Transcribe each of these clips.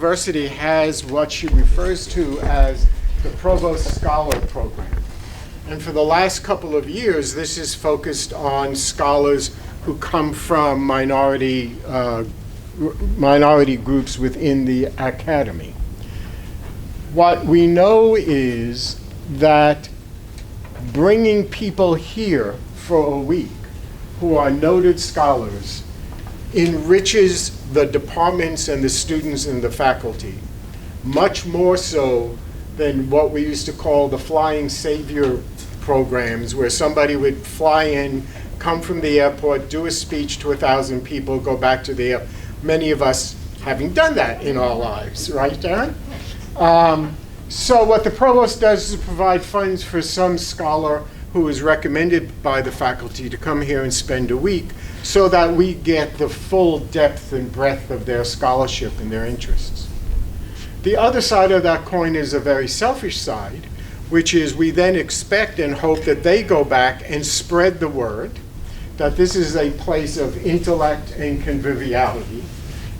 University has what she refers to as the Provost Scholar Program. And for the last couple of years, this is focused on scholars who come from minority groups within the academy. What we know is that bringing people here for a week who are noted scholars enriches the departments and the students and the faculty, much more so than what we used to call the flying savior programs, where somebody would fly in, come from the airport, do a speech to 1,000 people, go back to the airport. Many of us having done that in our lives, right, Darren? So what the provost does is provide funds for some scholar who is recommended by the faculty to come here and spend a week so that we get the full depth and breadth of their scholarship and their interests. The other side of that coin is a very selfish side, which is we then expect and hope that they go back and spread the word that this is a place of intellect and conviviality,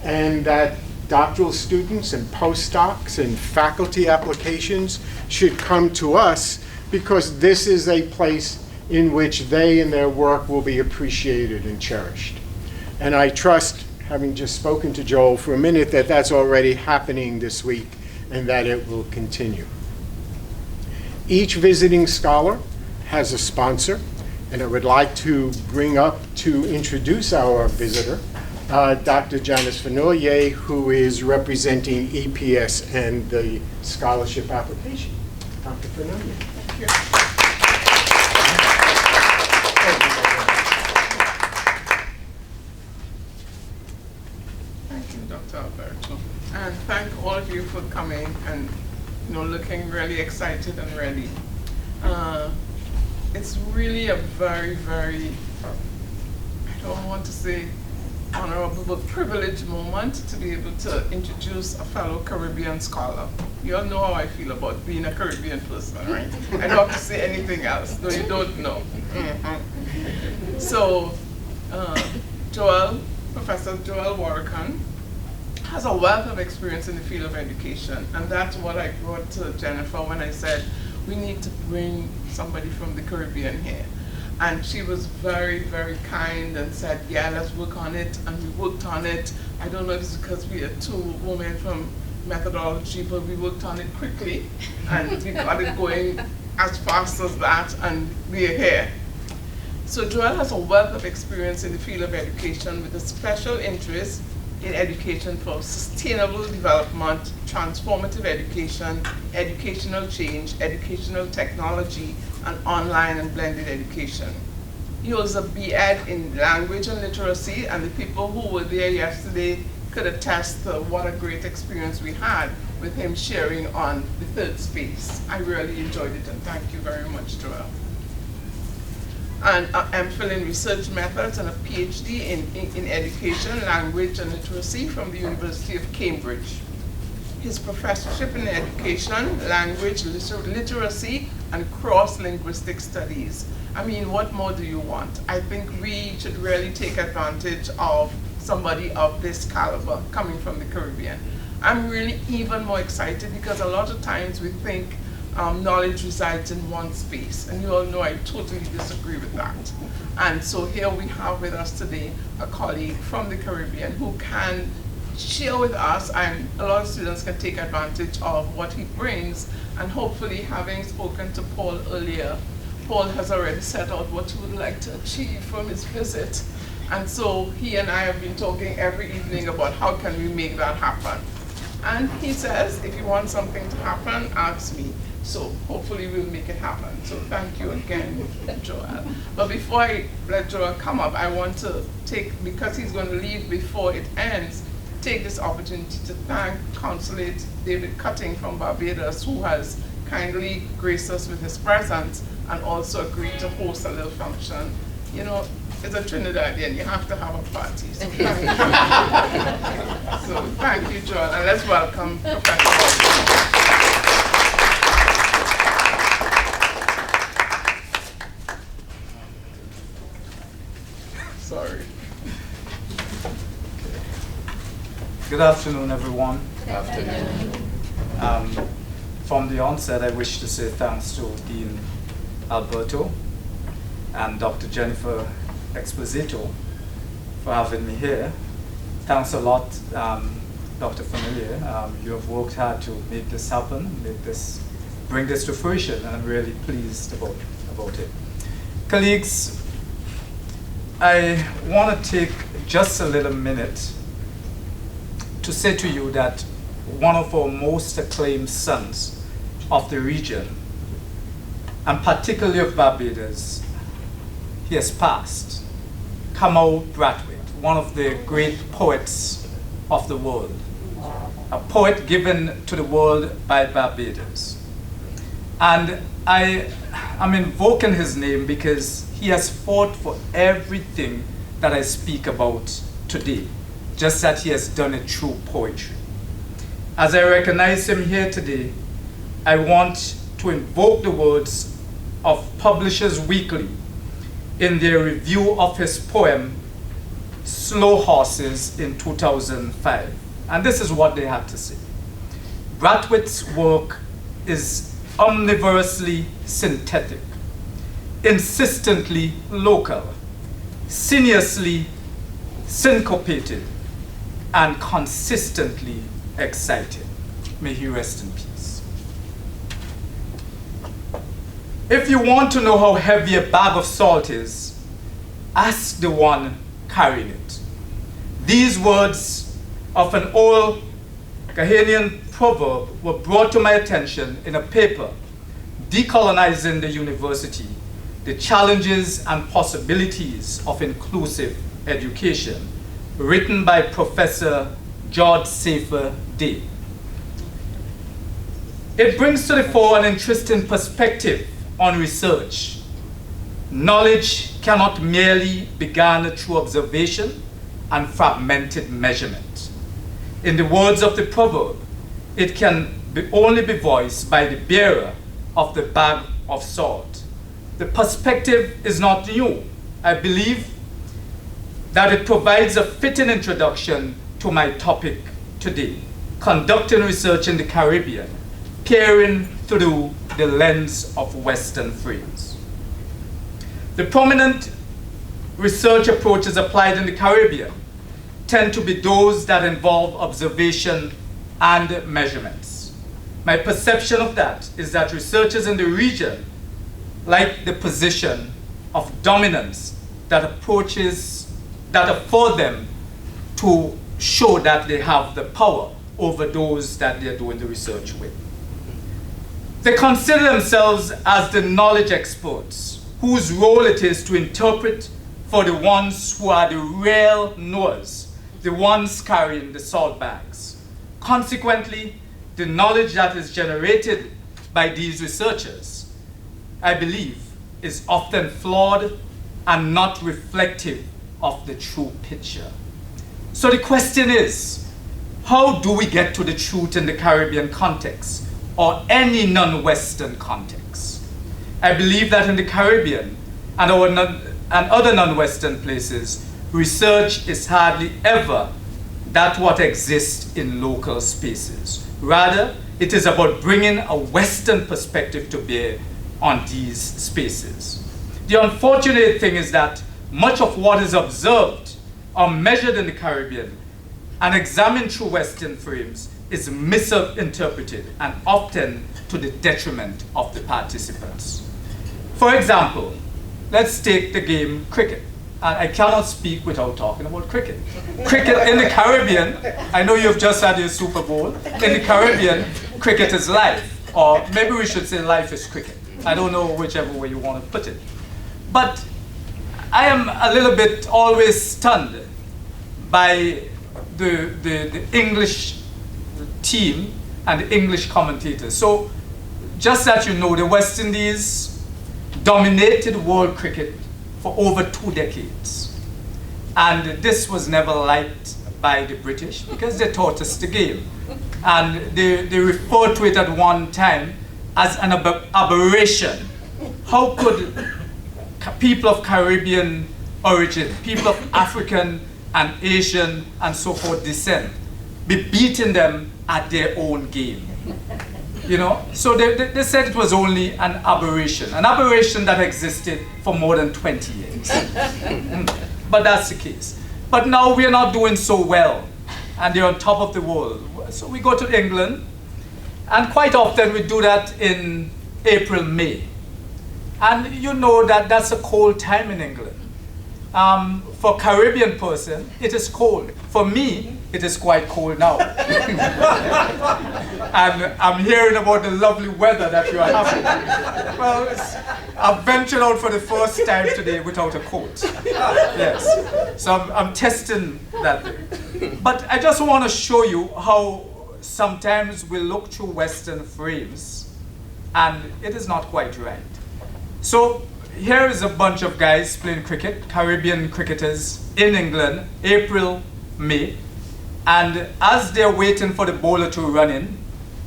and that doctoral students and postdocs and faculty applications should come to us because this is a place in which they and their work will be appreciated and cherished. And I trust, having just spoken to Joel for a minute, that that's already happening this week and that it will continue. Each visiting scholar has a sponsor, and I would like to bring up to introduce our visitor, Dr. Janice Fenouillet, who is representing EPS and the scholarship application. Dr. Fenouillet. Thank you. Thank you, Dr. Alberto. And thank all of you for coming and looking really excited and ready. It's really a very, very, I don't want to say honorable, but privileged moment to be able to introduce a fellow Caribbean scholar. You all know how I feel about being a Caribbean person, right? I don't have to say anything else, though you don't know. So, Professor Joel Warrican has a wealth of experience in the field of education, and that's what I brought to Jennifer when I said we need to bring somebody from the Caribbean here. And she was very, very kind and said, yeah, let's work on it, and we worked on it. I don't know if it's because we are two women from methodology, but we worked on it quickly, and we got it going as fast as that, and we're here. So Joel has a wealth of experience in the field of education with a special interest in education for sustainable development, transformative education, educational change, educational technology, and online and blended education. He was a B.Ed in language and literacy, and the people who were there yesterday could attest to what a great experience we had with him sharing on the third space. I really enjoyed it, and thank you very much, Joel. And an MPhil in research methods and a PhD in education, language, and literacy from the University of Cambridge. His professorship in education, language, literacy, and cross-linguistic studies. I mean, what more do you want? I think we should really take advantage of somebody of this caliber coming from the Caribbean. I'm really even more excited because a lot of times we think knowledge resides in one space, and you all know I totally disagree with that. And so here we have with us today a colleague from the Caribbean who can share with us, and a lot of students can take advantage of what he brings, and hopefully, having spoken to Paul earlier, Paul has already set out what he would like to achieve from his visit. And so he and I have been talking every evening about how can we make that happen. And he says, if you want something to happen, ask me. So hopefully we'll make it happen. So thank you again, Joel. But before I let Joel come up, I want to take, because he's going to leave before it ends, take this opportunity to thank Consulate David Cutting from Barbados, who has kindly graced us with his presence and also agreed to host a little function. You know, it's a Trinidadian, you have to have a party. So thank you, Joel, and let's welcome Professor. Sorry. Good afternoon, everyone. Afternoon. From the onset, I wish to say thanks to Dean Alberto and Dr. Jennifer Exposito for having me here. Thanks a lot, Dr. Familiar. You have worked hard to make this happen, bring this to fruition, and I'm really pleased about it. Colleagues, I want to take just a little minute to say to you that one of our most acclaimed sons of the region, and particularly of Barbados, he has passed. Kamau Brathwaite, one of the great poets of the world, a poet given to the world by Barbados. And I am invoking his name because he has fought for everything that I speak about today, just that he has done it through poetry. As I recognize him here today, I want to invoke the words of Publishers Weekly in their review of his poem, Slow Horses, in 2005. And this is what they had to say. Brathwaite's work is omnivorously synthetic, insistently local, sinuously syncopated, and consistently exciting. May he rest in peace. If you want to know how heavy a bag of salt is, ask the one carrying it. These words of an old Ghanaian proverb were brought to my attention in a paper, Decolonizing the University, the Challenges and Possibilities of Inclusive Education, written by Professor George Safer Day. It brings to the fore an interesting perspective on research. Knowledge cannot merely be garnered through observation and fragmented measurement. In the words of the proverb, it can only be voiced by the bearer of the bag of salt. The perspective is not new. I believe that it provides a fitting introduction to my topic today, conducting research in the Caribbean, peering through the lens of Western frames. The prominent research approaches applied in the Caribbean tend to be those that involve observation and measurements. My perception of that is that researchers in the region like the position of dominance that afford them to show that they have the power over those that they're doing the research with. They consider themselves as the knowledge experts, whose role it is to interpret for the ones who are the real knowers, the ones carrying the salt bags. Consequently, the knowledge that is generated by these researchers, I believe, is often flawed and not reflective of the true picture. So the question is, how do we get to the truth in the Caribbean context or any non-Western context? I believe that in the Caribbean and other non-Western places, research is hardly ever that what exists in local spaces. Rather, it is about bringing a Western perspective to bear on these spaces. The unfortunate thing is that much of what is observed or measured in the Caribbean and examined through Western frames is misinterpreted and often to the detriment of the participants. For example, let's take the game cricket. And I cannot speak without talking about cricket. Cricket in the Caribbean, I know you've just had your Super Bowl. In the Caribbean, cricket is life. Or maybe we should say life is cricket. I don't know whichever way you want to put it. But I am a little bit always stunned by the English team and the English commentators. So just that you know, the West Indies dominated world cricket for over 2 decades. And this was never liked by the British because they taught us the game. And they referred to it at one time as an aberration. How could people of Caribbean origin, people of African and Asian and so forth descent, be beating them at their own game. You know, so they said it was only an aberration that existed for more than 20 years. But that's the case. But now we are not doing so well, and they're on top of the world. So we go to England, and quite often we do that in April, May. And you know that that's a cold time in England. For a Caribbean person, it is cold. For me, it is quite cold now. And I'm hearing about the lovely weather that you are having. Well, I've ventured out for the first time today without a coat. Yes. So I'm testing that thing. But I just want to show you how sometimes we look through Western frames and it is not quite right. So here is a bunch of guys playing cricket, Caribbean cricketers in England, April, May. And as they're waiting for the bowler to run in,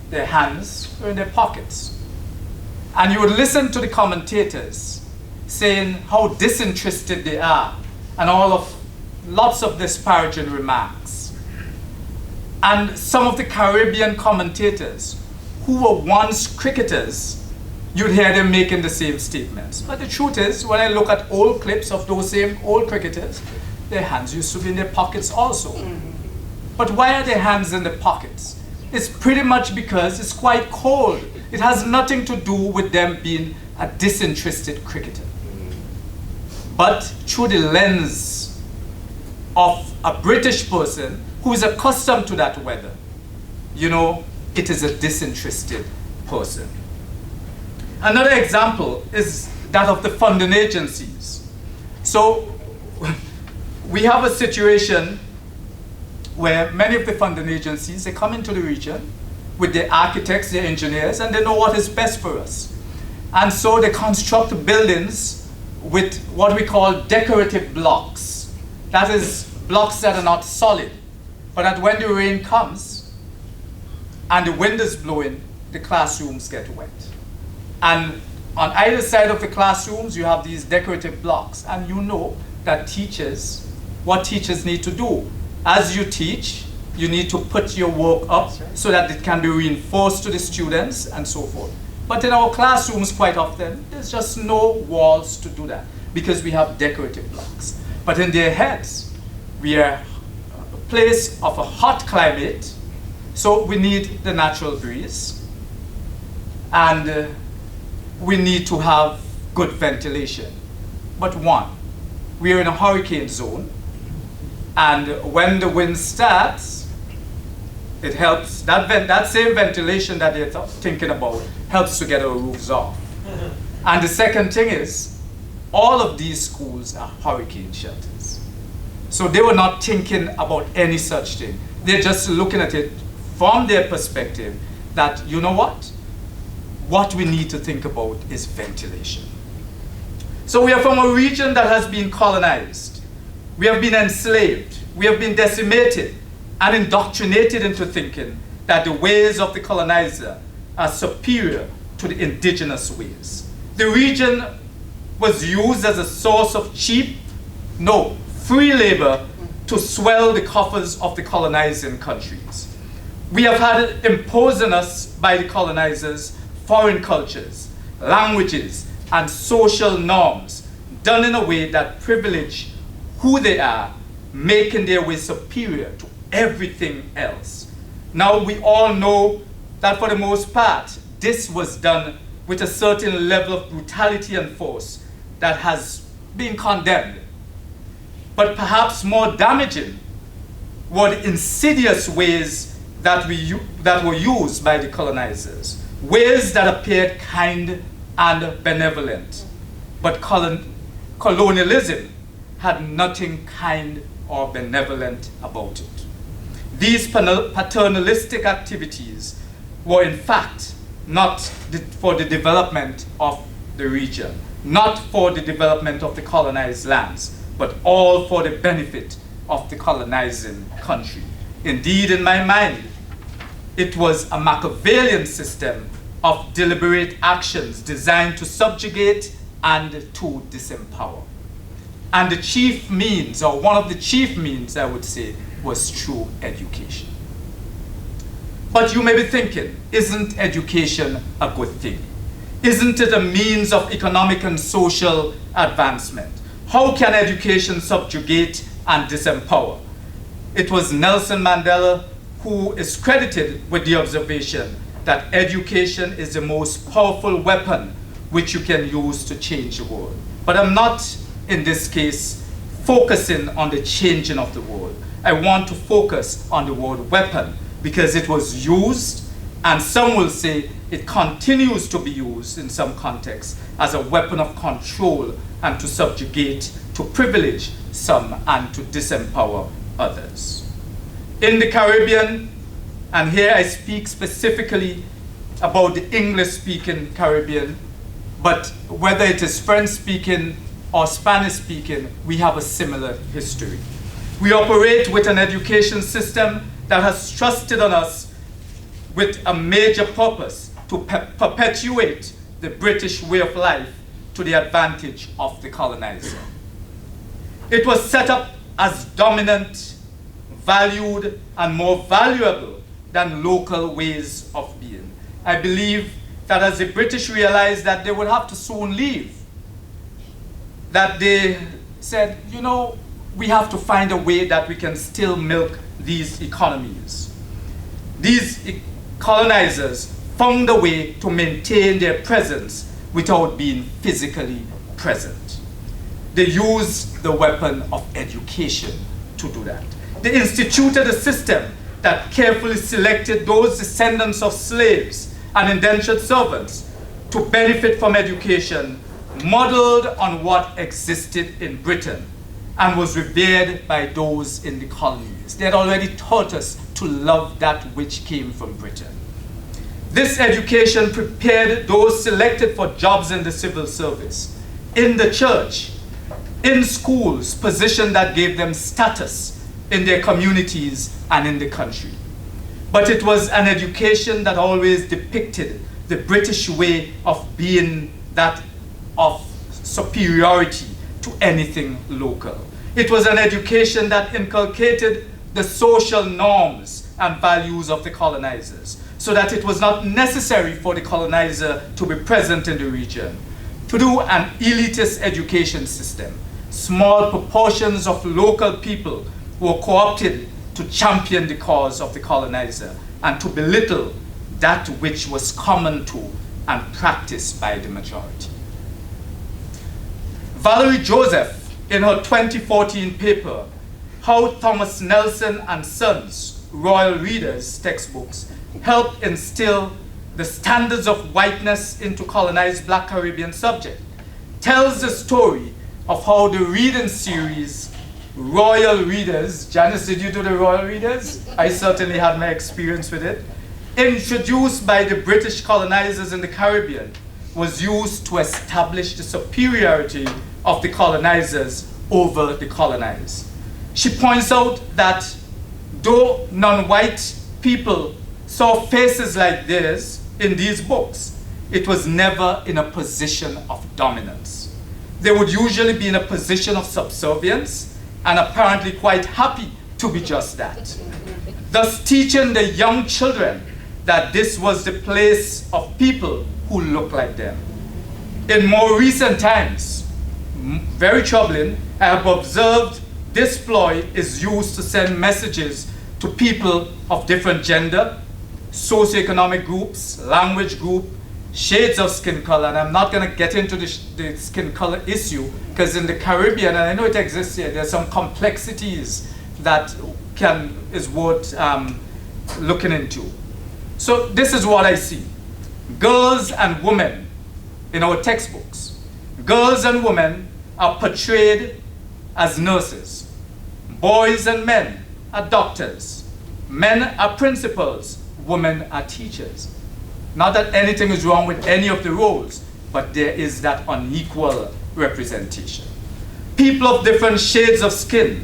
their hands are in their pockets. And you would listen to the commentators saying how disinterested they are and lots of disparaging remarks. And some of the Caribbean commentators who were once cricketers, you'd hear them making the same statements. But the truth is, when I look at old clips of those same old cricketers, their hands used to be in their pockets also. But why are their hands in the pockets? It's pretty much because it's quite cold. It has nothing to do with them being a disinterested cricketer. But through the lens of a British person who is accustomed to that weather, you know, it is a disinterested person. Another example is that of the funding agencies. So we have a situation where many of the funding agencies, they come into the region with their architects, their engineers, and they know what is best for us. And so they construct buildings with what we call decorative blocks. That is, blocks that are not solid, but that when the rain comes and the wind is blowing, the classrooms get wet. And on either side of the classrooms, you have these decorative blocks. And you know that what teachers need to do. As you teach, you need to put your work up so that it can be reinforced to the students and so forth. But in our classrooms, quite often, there's just no walls to do that because we have decorative blocks. But in their heads, we are a place of a hot climate, so we need the natural breeze. And we need to have good ventilation. But one, we are in a hurricane zone, and when the wind starts, it helps, that same ventilation that they're thinking about helps to get our roofs off. And the second thing is, all of these schools are hurricane shelters. So they were not thinking about any such thing. They're just looking at it from their perspective that, you know what we need to think about is ventilation. So we are from a region that has been colonized. We have been enslaved. We have been decimated and indoctrinated into thinking that the ways of the colonizer are superior to the indigenous ways. The region was used as a source of free labor to swell the coffers of the colonizing countries. We have had it imposed on us by the colonizers foreign cultures, languages, and social norms done in a way that privilege who they are, making their way superior to everything else. Now we all know that for the most part, this was done with a certain level of brutality and force that has been condemned. But perhaps more damaging were the insidious ways that were used by the colonizers, ways that appeared kind and benevolent. But colonialism had nothing kind or benevolent about it. These paternalistic activities were in fact not for the development of the region, not for the development of the colonized lands, but all for the benefit of the colonizing country. Indeed, in my mind, it was a Machiavellian system of deliberate actions designed to subjugate and to disempower. And the chief means, or one of the chief means, I would say, was through education. But you may be thinking, isn't education a good thing? Isn't it a means of economic and social advancement? How can education subjugate and disempower? It was Nelson Mandela who is credited with the observation that education is the most powerful weapon which you can use to change the world. But I'm not, in this case, focusing on the changing of the world. I want to focus on the word weapon, because it was used, and some will say it continues to be used in some contexts as a weapon of control and to subjugate, to privilege some and to disempower others. In the Caribbean, and here I speak specifically about the English-speaking Caribbean, but whether it is French-speaking or Spanish-speaking, we have a similar history. We operate with an education system that has trusted on us with a major purpose to perpetuate the British way of life to the advantage of the colonizer. It was set up as dominant, valued, and more valuable than local ways of being. I believe that as the British realized that they would have to soon leave, that they said, you know, we have to find a way that we can still milk these economies. These colonizers found a way to maintain their presence without being physically present. They used the weapon of education to do that. They instituted a system that carefully selected those descendants of slaves and indentured servants to benefit from education modeled on what existed in Britain and was revered by those in the colonies. They had already taught us to love that which came from Britain. This education prepared those selected for jobs in the civil service, in the church, in schools, position that gave them status in their communities and in the country. But it was an education that always depicted the British way of being that of superiority to anything local. It was an education that inculcated the social norms and values of the colonizers, so that it was not necessary for the colonizer to be present in the region. Through an elitist education system, small proportions of local people were co-opted to champion the cause of the colonizer and to belittle that which was common to and practiced by the majority. Valerie Joseph, in her 2014 paper, How Thomas Nelson and Sons, Royal Readers textbooks, helped instill the standards of whiteness into colonized Black Caribbean subject, tells the story of how the reading series Royal Readers, Janice, did you do the Royal Readers? I certainly had my experience with it. Introduced by the British colonizers in the Caribbean, was used to establish the superiority of the colonizers over the colonized. She points out that though non-white people saw faces like theirs in these books, it was never in a position of dominance. They would usually be in a position of subservience and apparently quite happy to be just that. Thus teaching the young children that this was the place of people who look like them. In more recent times, very troubling, I have observed this ploy is used to send messages to people of different gender, socioeconomic groups, language group, shades of skin color, and I'm not going to get into the skin color issue, because in the Caribbean, and I know it exists here, there's some complexities that is worth looking into. So this is what I see. Girls and women in our textbooks. Girls and women are portrayed as nurses. Boys and men are doctors. Men are principals. Women are teachers. Not that anything is wrong with any of the roles, but there is that unequal representation. People of different shades of skin.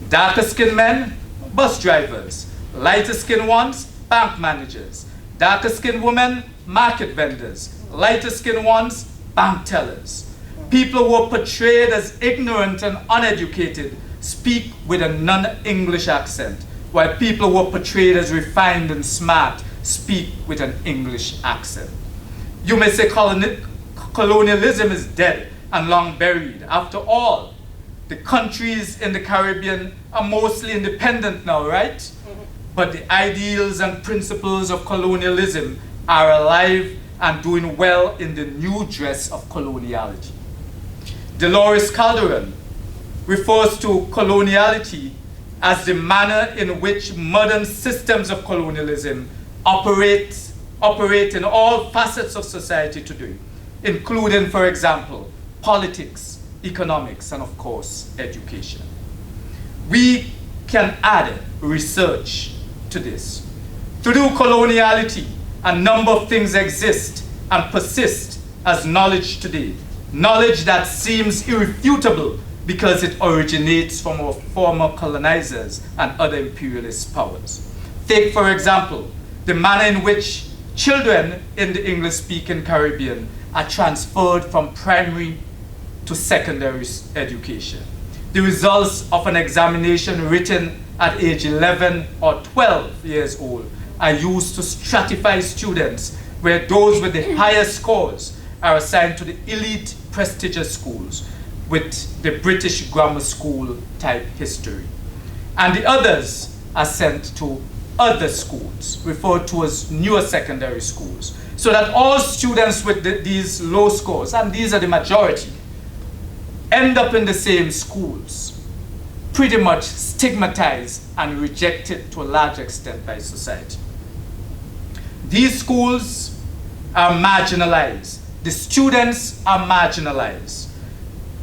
Darker skinned men, bus drivers. Lighter skinned ones, bank managers. Darker skinned women, market vendors. Lighter skinned ones, bank tellers. People who are portrayed as ignorant and uneducated speak with a non-English accent, while people who are portrayed as refined and smart speak with an English accent. You may say colonialism is dead and long buried. After all, the countries in the Caribbean are mostly independent now, right? But the ideals and principles of colonialism are alive and doing well in the new dress of coloniality. Dolores Calderon refers to coloniality as the manner in which modern systems of colonialism operate in all facets of society today, including, for example, politics, economics, and of course, education. We can add research to this. Through coloniality, a number of things exist and persist as knowledge today. Knowledge that seems irrefutable because it originates from our former colonizers and other imperialist powers. Take, for example, the manner in which children in the English-speaking Caribbean are transferred from primary to secondary education. The results of an examination written at age 11 or 12 years old are used to stratify students, where those with the highest scores are assigned to the elite prestigious schools with the British grammar school type history. And the others are sent to other schools, referred to as newer secondary schools, so that all students with these low scores, and these are the majority, end up in the same schools, pretty much stigmatized and rejected to a large extent by society. These schools are marginalized. The students are marginalized.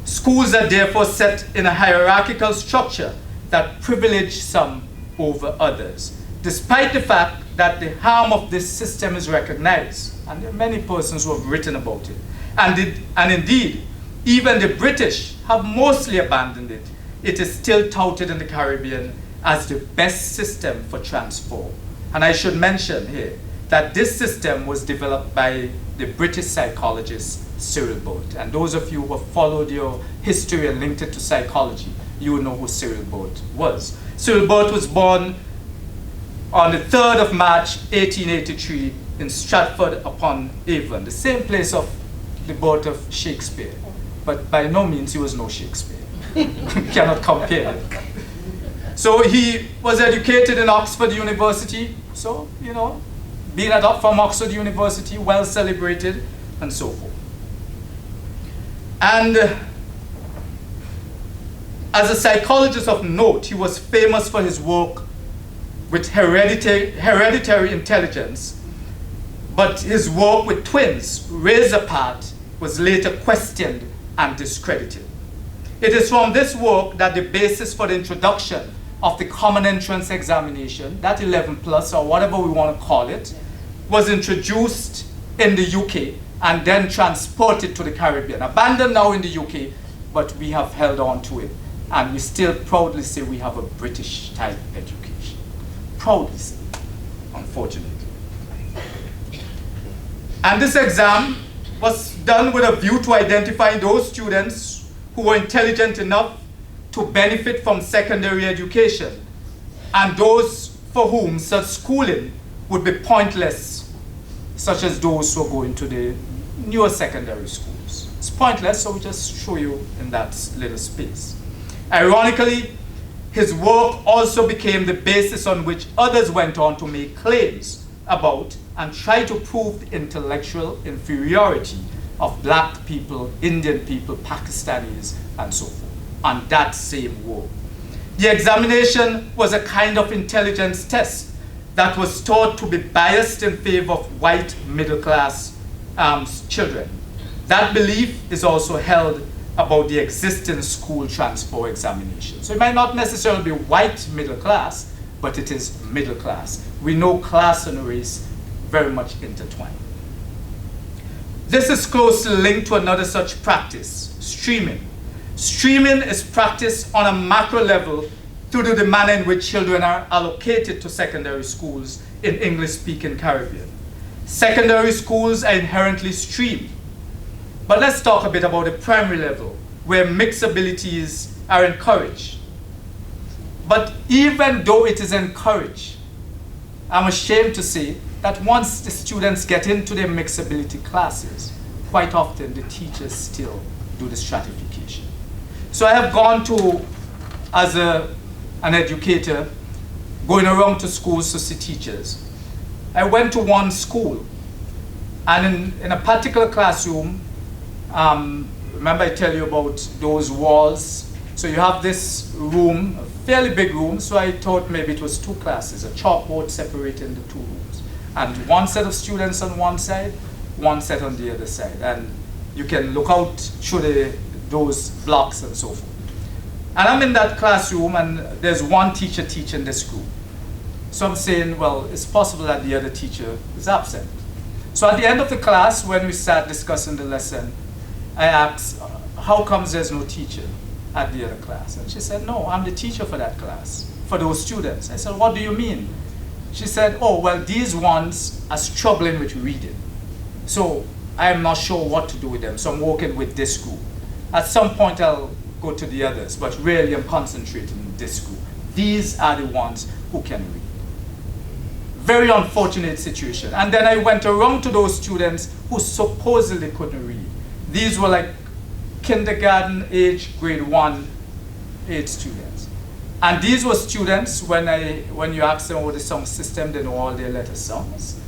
Schools are therefore set in a hierarchical structure that privilege some over others, despite the fact that the harm of this system is recognized, and there are many persons who have written about it. And indeed, even the British have mostly abandoned it. It is still touted in the Caribbean as the best system for transform. And I should mention here that this system was developed by the British psychologist Cyril Bolt. And those of you who have followed your history and linked it to psychology, you will know who Cyril Bolt was. Cyril Bolt was born on the 3rd of March, 1883 in Stratford-upon-Avon, the same place of the birth of Shakespeare. But by no means he was no Shakespeare. Cannot compare. So he was educated in Oxford University. So, you know, being from Oxford University, well celebrated, and so forth. And as a psychologist of note, he was famous for his work with hereditary intelligence, but his work with twins, raised apart, was later questioned and discredited. It is from this work that the basis for the introduction of the common entrance examination, that 11 plus or whatever we want to call it, was introduced in the UK and then transported to the Caribbean. Abandoned now in the UK, but we have held on to it. And we still proudly say we have a British type education. Proudly say, unfortunately. And this exam was done with a view to identifying those students who were intelligent enough to benefit from secondary education, and those for whom such schooling would be pointless, such as those who are going to the newer secondary schools. It's pointless, so we just show you in that little space. Ironically, his work also became the basis on which others went on to make claims about and try to prove the intellectual inferiority of black people, Indian people, Pakistanis, and so forth, on that same work. The examination was a kind of intelligence test that was thought to be biased in favor of white middle-class children. That belief is also held about the existing school transfer examination. So it might not necessarily be white middle class, but it is middle class. We know class and race very much intertwined. This is closely linked to another such practice, streaming. Streaming is practiced on a macro level through the manner in which children are allocated to secondary schools in English-speaking Caribbean. Secondary schools are inherently streamed. But let's talk a bit about the primary level, where mixed abilities are encouraged. But even though it is encouraged, I'm ashamed to say that once the students get into their mixability classes, quite often the teachers still do the stratification. So I have gone to, as an educator, going around to schools to see teachers. I went to one school, and in a particular classroom, remember I tell you about those walls? So you have this room, a fairly big room, so I thought maybe it was 2 classes, a chalkboard separating the 2 rooms. And one set of students on one side, one set on the other side. And you can look out through those blocks and so forth. And I'm in that classroom, and there's one teacher teaching this group. So I'm saying, well, it's possible that the other teacher is absent. So at the end of the class, when we start discussing the lesson, I asked, how comes there's no teacher at the other class? And she said, no, I'm the teacher for that class, for those students. I said, what do you mean? She said, oh, well, these ones are struggling with reading. So I'm not sure what to do with them, so I'm working with this group. At some point, I'll go to the others, but really I'm concentrating on this group. These are the ones who can read. Very unfortunate situation. And then I went around to those students who supposedly couldn't read. These were like kindergarten age, grade 1 age students. And these were students, when you ask them about the song system, they know all their letter songs.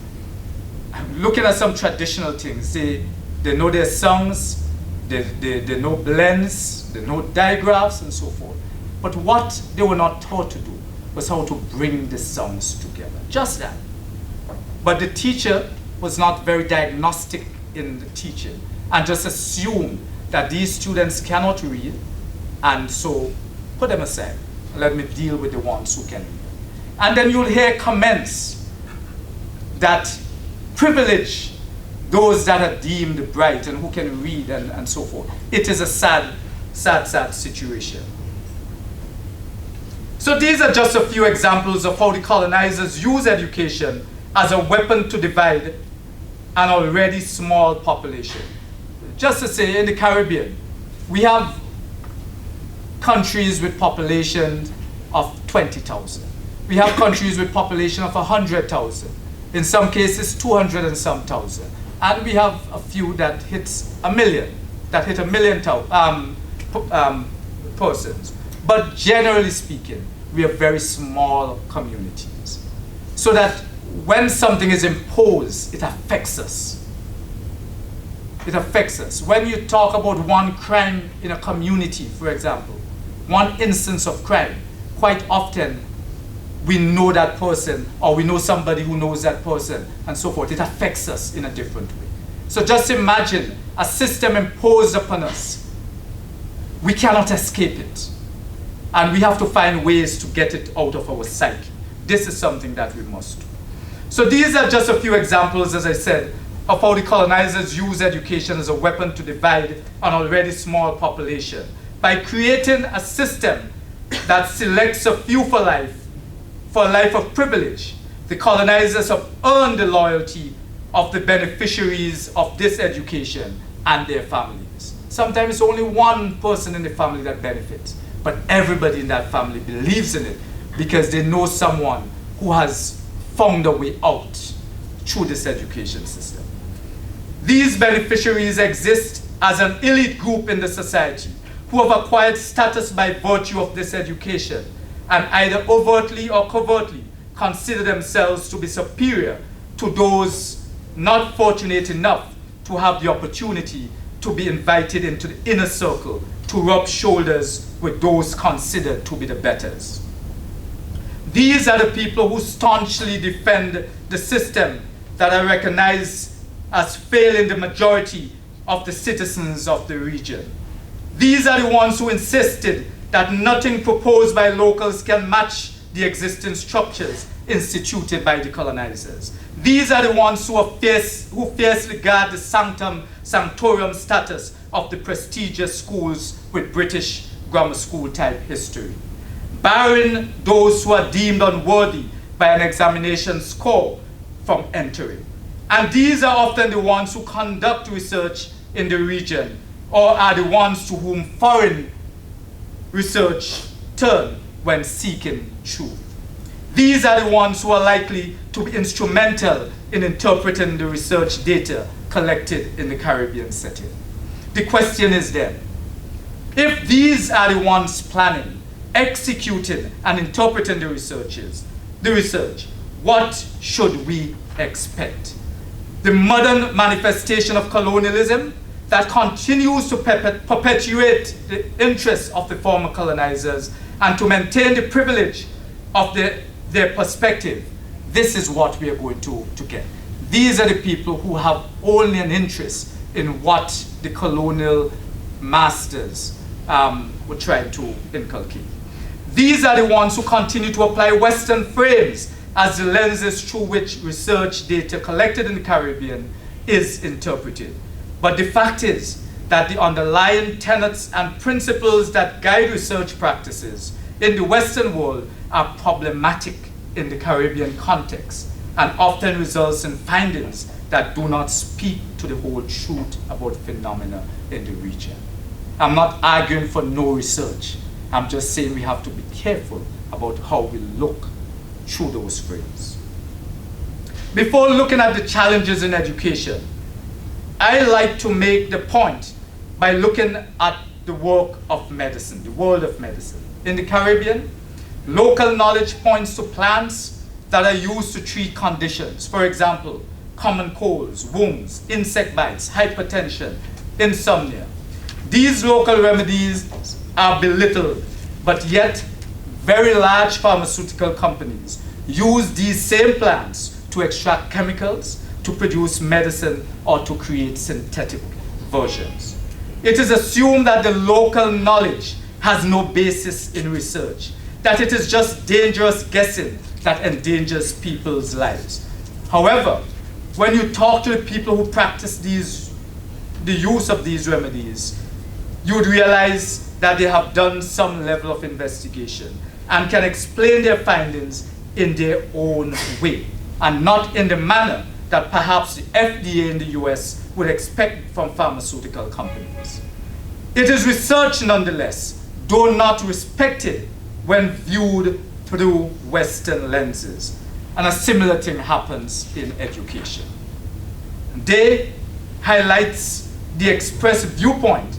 Looking at some traditional things, they know their songs, they know blends, they know digraphs and so forth. But what they were not taught to do was how to bring the songs together. Just that. But the teacher was not very diagnostic in the teaching and just assumed that these students cannot read, and so put them aside. Let me deal with the ones who can read. And then you'll hear comments that privilege those that are deemed bright and who can read and so forth. It is a sad, sad, sad situation. So these are just a few examples of how the colonizers use education as a weapon to divide an already small population. Just to say, in the Caribbean, we have countries with populations of 20,000. We have countries with population of 100,000. In some cases, 200 and some thousand. And we have a few that hits 1 million, that hit 1 million persons. But generally speaking, we are very small communities. So that when something is imposed, it affects us. It affects us. When you talk about one crime in a community, for example, one instance of crime, quite often we know that person, or we know somebody who knows that person, and so forth. It affects us in a different way. So just imagine a system imposed upon us. We cannot escape it. And we have to find ways to get it out of our psyche. This is something that we must do. So these are just a few examples, as I said, of how the colonizers use education as a weapon to divide an already small population. By creating a system that selects a few for a life of privilege, the colonizers have earned the loyalty of the beneficiaries of this education and their families. Sometimes only one person in the family that benefits, but everybody in that family believes in it because they know someone who has found a way out through this education system. These beneficiaries exist as an elite group in the society who have acquired status by virtue of this education and either overtly or covertly consider themselves to be superior to those not fortunate enough to have the opportunity to be invited into the inner circle to rub shoulders with those considered to be the betters. These are the people who staunchly defend the system that are recognized as failing the majority of the citizens of the region. These are the ones who insisted that nothing proposed by locals can match the existing structures instituted by the colonizers. These are the ones who fiercely guard the sanctorum status of the prestigious schools with British grammar school type history, barring those who are deemed unworthy by an examination score from entering. And these are often the ones who conduct research in the region, or are the ones to whom foreign research turn when seeking truth. These are the ones who are likely to be instrumental in interpreting the research data collected in the Caribbean setting. The question is then, if these are the ones planning, executing, and interpreting the research, what should we expect? The modern manifestation of colonialism that continues to perpetuate the interests of the former colonizers and to maintain the privilege of their perspective, this is what we are going to get. These are the people who have only an interest in what the colonial masters were trying to inculcate. These are the ones who continue to apply Western frames as the lenses through which research data collected in the Caribbean is interpreted. But the fact is that the underlying tenets and principles that guide research practices in the Western world are problematic in the Caribbean context and often results in findings that do not speak to the whole truth about phenomena in the region. I'm not arguing for no research. I'm just saying we have to be careful about how we look through those frames. Before looking at the challenges in education, I like to make the point by looking at the work of medicine, the world of medicine. In the Caribbean, local knowledge points to plants that are used to treat conditions. For example, common colds, wounds, insect bites, hypertension, insomnia. These local remedies are belittled, but yet very large pharmaceutical companies use these same plants to extract chemicals, to produce medicine, or to create synthetic versions. It is assumed that the local knowledge has no basis in research, that it is just dangerous guessing that endangers people's lives. However, when you talk to the people who practice the use of these remedies, you would realize that they have done some level of investigation and can explain their findings in their own way, and not in the manner that perhaps the FDA in the US would expect from pharmaceutical companies. It is research nonetheless, though not respected when viewed through Western lenses. And a similar thing happens in education. Day highlights the expressive viewpoint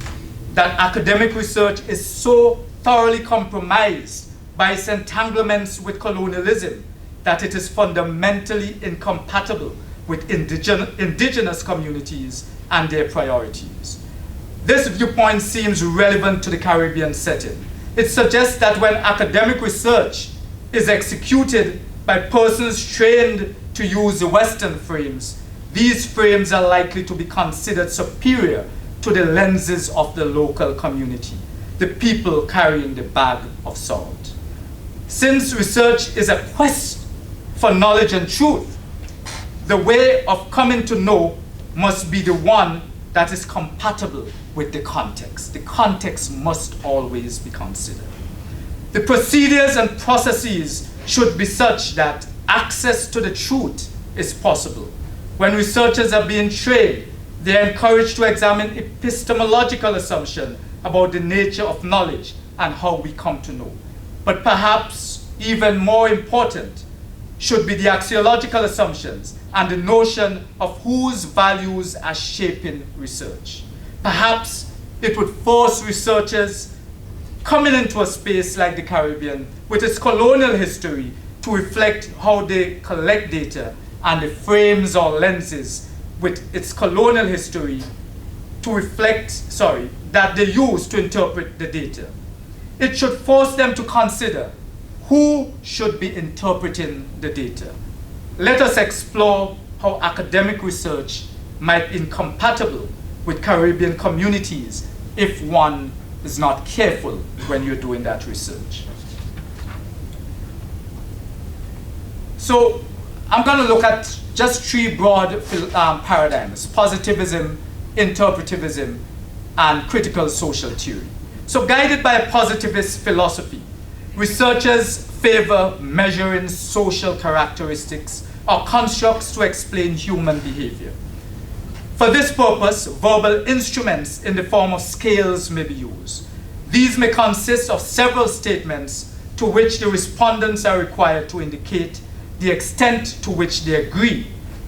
that academic research is so thoroughly compromised by its entanglements with colonialism that it is fundamentally incompatible with indigenous communities and their priorities. This viewpoint seems relevant to the Caribbean setting. It suggests that when academic research is executed by persons trained to use the Western frames, these frames are likely to be considered superior to the lenses of the local community, the people carrying the bag of salt. Since research is a quest for knowledge and truth, the way of coming to know must be the one that is compatible with the context. The context must always be considered. The procedures and processes should be such that access to the truth is possible. When researchers are being trained, they are encouraged to examine epistemological assumptions about the nature of knowledge and how we come to know. But perhaps even more important should be the axiological assumptions and the notion of whose values are shaping research. Perhaps it would force researchers coming into a space like the Caribbean with its colonial history to reflect how they collect data and the frames or lenses with its colonial history to reflect, that they use to interpret the data. It should force them to consider who should be interpreting the data. Let us explore how academic research might be incompatible with Caribbean communities if one is not careful when you're doing that research. So I'm going to look at just three broad paradigms: positivism, interpretivism, and critical social theory. So guided by a positivist philosophy, researchers favor measuring social characteristics or constructs to explain human behavior. For this purpose, verbal instruments in the form of scales may be used. These may consist of several statements to which the respondents are required to indicate the extent to which they agree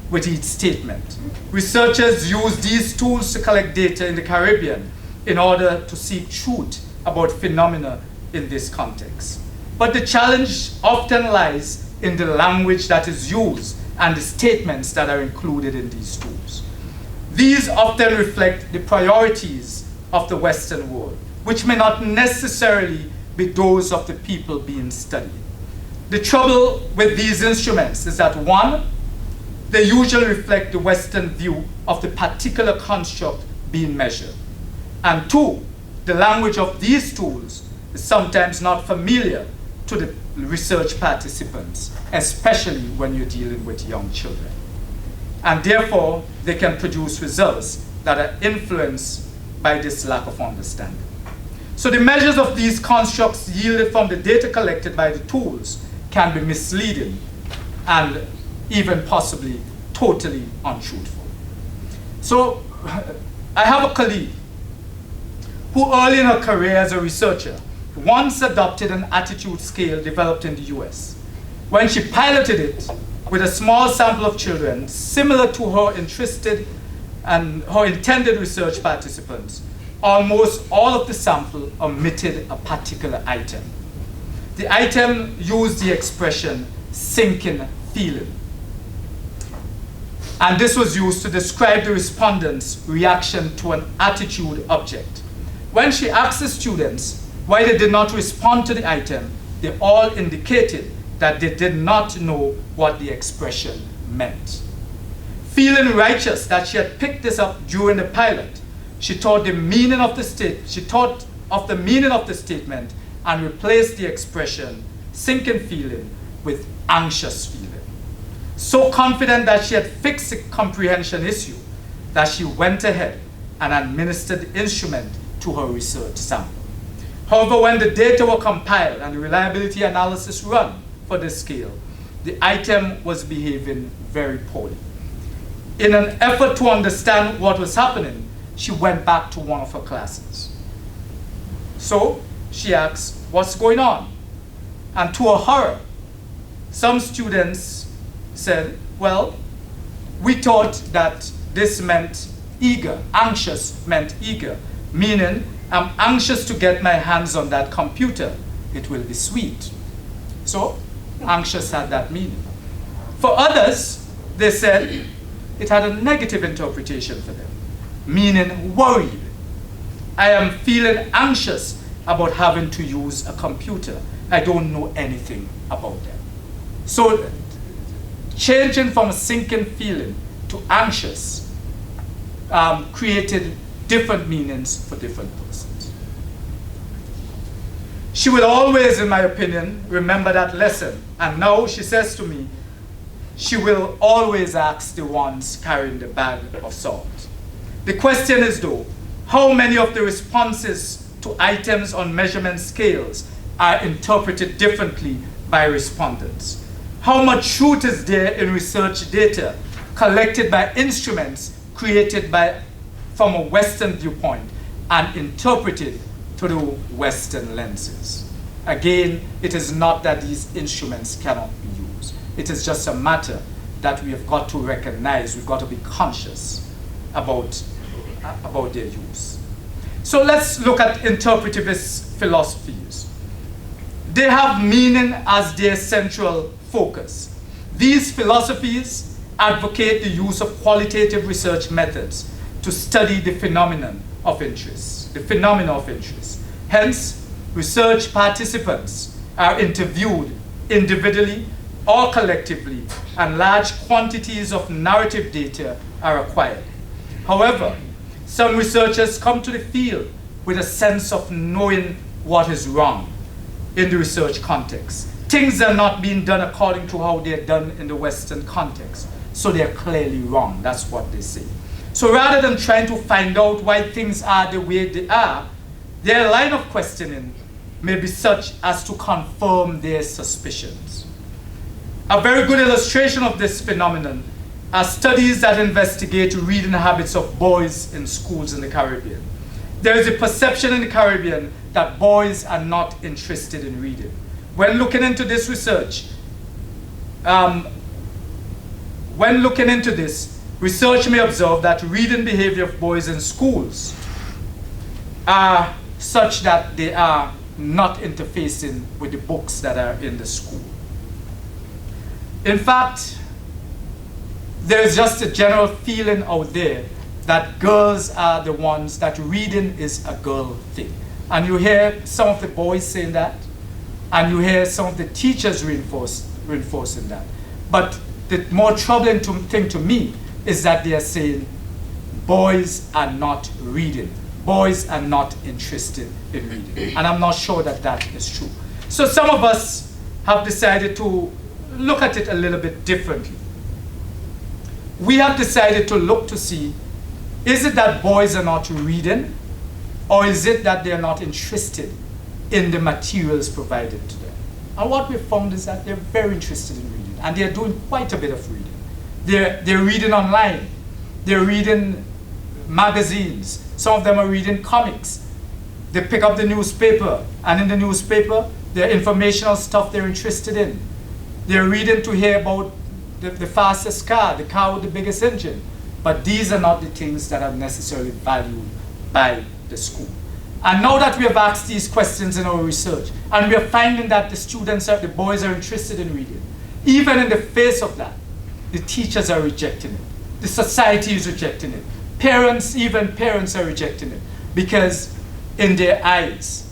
with each statement. Researchers use these tools to collect data in the Caribbean in order to seek truth about phenomena in this context. But the challenge often lies in the language that is used and the statements that are included in these tools. These often reflect the priorities of the Western world, which may not necessarily be those of the people being studied. The trouble with these instruments is that, one, they usually reflect the Western view of the particular construct being measured. And two, the language of these tools is sometimes not familiar to the research participants, especially when you're dealing with young children. And therefore, they can produce results that are influenced by this lack of understanding. So the measures of these constructs yielded from the data collected by the tools can be misleading and even possibly totally untruthful. So I have a colleague who early in her career as a researcher once adopted an attitude scale developed in the US. When she piloted it with a small sample of children similar to her interested and her intended research participants, almost all of the sample omitted a particular item. The item used the expression sinking feeling. And this was used to describe the respondents' reaction to an attitude object. When she asked the students why they did not respond to the item, they all indicated that they did not know what the expression meant. Feeling righteous that she had picked this up during the pilot, she thought of the meaning of the statement and replaced the expression sinking feeling with anxious feeling. So confident that she had fixed the comprehension issue that she went ahead and administered the instrument to her research sample. However, when the data were compiled and the reliability analysis run for this scale, the item was behaving very poorly. In an effort to understand what was happening, she went back to one of her classes. So she asked, "What's going on?" And to her horror, some students said, "Well, we thought that this meant eager, anxious meant eager, meaning I'm anxious to get my hands on that computer. It will be sweet." So anxious had that meaning. For others, they said it had a negative interpretation for them, meaning worried. I am feeling anxious about having to use a computer. I don't know anything about that. So changing from a sinking feeling to anxious created different meanings for different persons. She would always, in my opinion, remember that lesson. And now she says to me, she will always ask the ones carrying the bag of salt. The question is though, how many of the responses to items on measurement scales are interpreted differently by respondents? How much truth is there in research data collected by instruments created from a Western viewpoint and interpreted through Western lenses? Again, it is not that these instruments cannot be used. It is just a matter that we have got to recognize, we've got to be conscious about their use. So let's look at interpretivist philosophies. They have meaning as their central focus. These philosophies advocate the use of qualitative research methods to study the phenomenon of interest, Hence, research participants are interviewed individually or collectively, and large quantities of narrative data are acquired. However, some researchers come to the field with a sense of knowing what is wrong in the research context. Things are not being done according to how they're done in the Western context, so they're clearly wrong. That's what they say. So rather than trying to find out why things are the way they are, their line of questioning may be such as to confirm their suspicions. A very good illustration of this phenomenon are studies that investigate reading habits of boys in schools in the Caribbean. There is a perception in the Caribbean that boys are not interested in reading. when looking into this research, research may observe that reading behavior of boys in schools are such that they are not interfacing with the books that are in the school. In fact, there is just a general feeling out there that girls are the ones, that reading is a girl thing. And you hear some of the boys saying that, and you hear some of the teachers reinforcing that. But the more troubling thing to me is that they are saying boys are not reading. Boys are not interested in reading. And I'm not sure that that is true. So some of us have decided to look at it a little bit differently. We have decided to look to see, is it that boys are not reading, or is it that they are not interested in the materials provided to them? And what we found is that they're very interested in reading, and they're doing quite a bit of reading. They're reading online, they're reading magazines, some of them are reading comics. They pick up the newspaper, and in the newspaper, there are informational stuff they're interested in. They're reading to hear about the fastest car, the car with the biggest engine. But these are not the things that are necessarily valued by the school. And now that we have asked these questions in our research, and we are finding that the boys are interested in reading, even in the face of that, the teachers are rejecting it. The society is rejecting it. Even parents are rejecting it. Because in their eyes,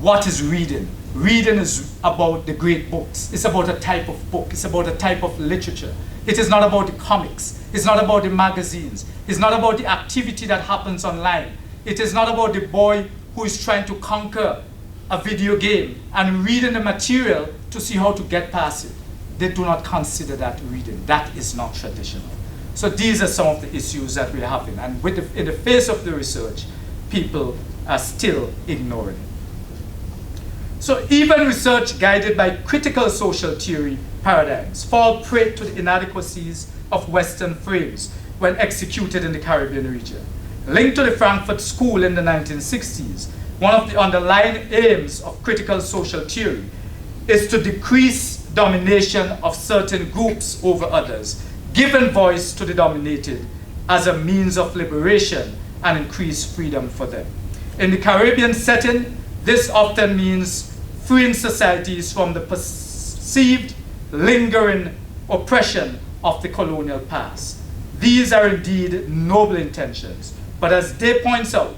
what is reading? Reading is about the great books. It's about a type of book. It's about a type of literature. It is not about the comics. It's not about the magazines. It's not about the activity that happens online. It is not about the boy who is trying to conquer a video game and reading the material to see how to get past it. They do not consider that reading. That is not traditional. So these are some of the issues that we're having. And in the face of the research, people are still ignoring it. So even research guided by critical social theory paradigms fall prey to the inadequacies of Western frames when executed in the Caribbean region. Linked to the Frankfurt School in the 1960s, one of the underlying aims of critical social theory is to decrease domination of certain groups over others, giving voice to the dominated as a means of liberation and increased freedom for them. In the Caribbean setting, this often means freeing societies from the perceived lingering oppression of the colonial past. These are indeed noble intentions, but as Day points out,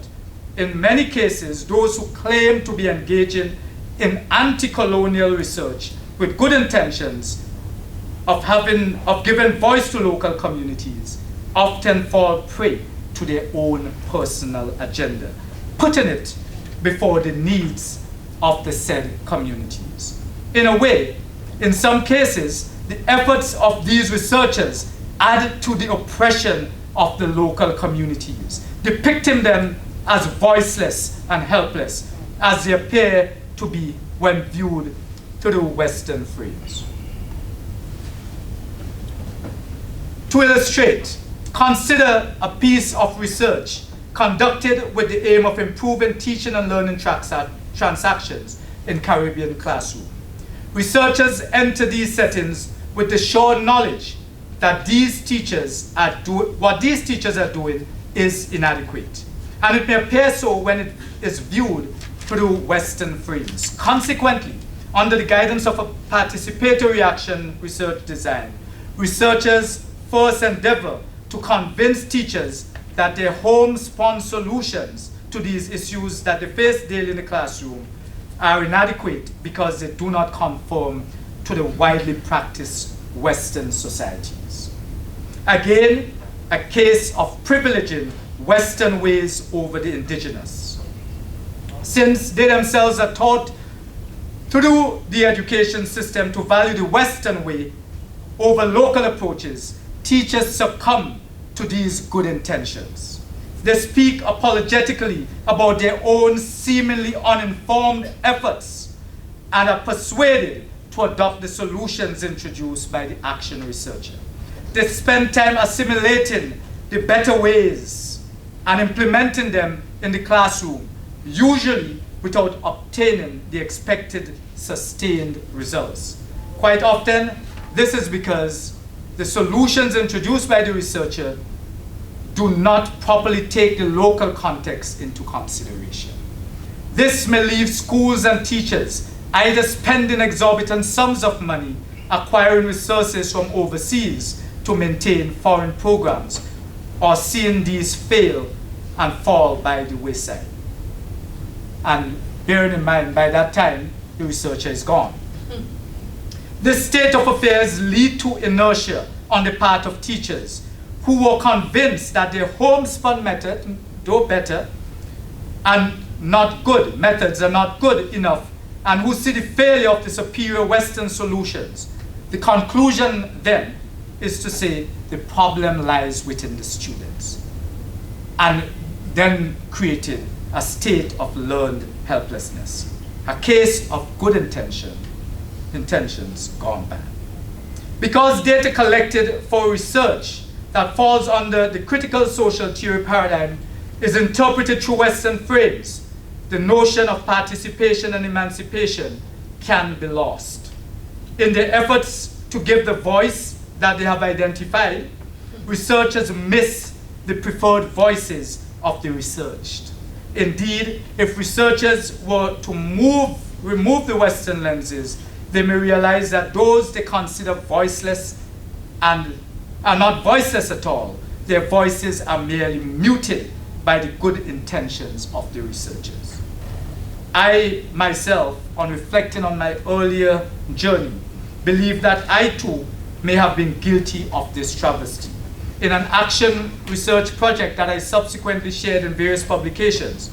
in many cases, those who claim to be engaging in anti-colonial research with good intentions of giving voice to local communities often fall prey to their own personal agenda, putting it before the needs of the said communities. In a way, in some cases, the efforts of these researchers add to the oppression of the local communities, depicting them as voiceless and helpless, as they appear to be when viewed through Western frames. To illustrate, consider a piece of research conducted with the aim of improving teaching and learning transactions in Caribbean classroom. Researchers enter these settings with the sure knowledge that what these teachers are doing is inadequate. And it may appear so when it is viewed through Western frames. Consequently, under the guidance of a participatory action research design, researchers first endeavor to convince teachers that their home-spun solutions to these issues that they face daily in the classroom are inadequate because they do not conform to the widely practiced Western societies. Again, a case of privileging Western ways over the indigenous. Since they themselves are taught through the education system to value the Western way over local approaches, teachers succumb to these good intentions. They speak apologetically about their own seemingly uninformed efforts and are persuaded to adopt the solutions introduced by the action researcher. They spend time assimilating the better ways and implementing them in the classroom, usually without obtaining the expected sustained results. Quite often, this is because the solutions introduced by the researcher do not properly take the local context into consideration. This may leave schools and teachers either spending exorbitant sums of money acquiring resources from overseas to maintain foreign programs, or seeing these fail and fall by the wayside. And bearing in mind, by that time, the researcher is gone. This state of affairs lead to inertia on the part of teachers who were convinced that their homespun method, though better, and not good, methods are not good enough, and who see the failure of the superior Western solutions. The conclusion then is to say the problem lies within the students, and then created a state of learned helplessness, a case of good intentions gone bad. Because data collected for research that falls under the critical social theory paradigm is interpreted through Western frames, the notion of participation and emancipation can be lost. In their efforts to give the voice that they have identified, researchers miss the preferred voices of the researched. Indeed, if researchers were to remove the Western lenses, they may realize that those they consider voiceless and are not voiceless at all. Their voices are merely muted by the good intentions of the researchers. I myself, on reflecting on my earlier journey, believe that I too may have been guilty of this travesty. In an action research project that I subsequently shared in various publications,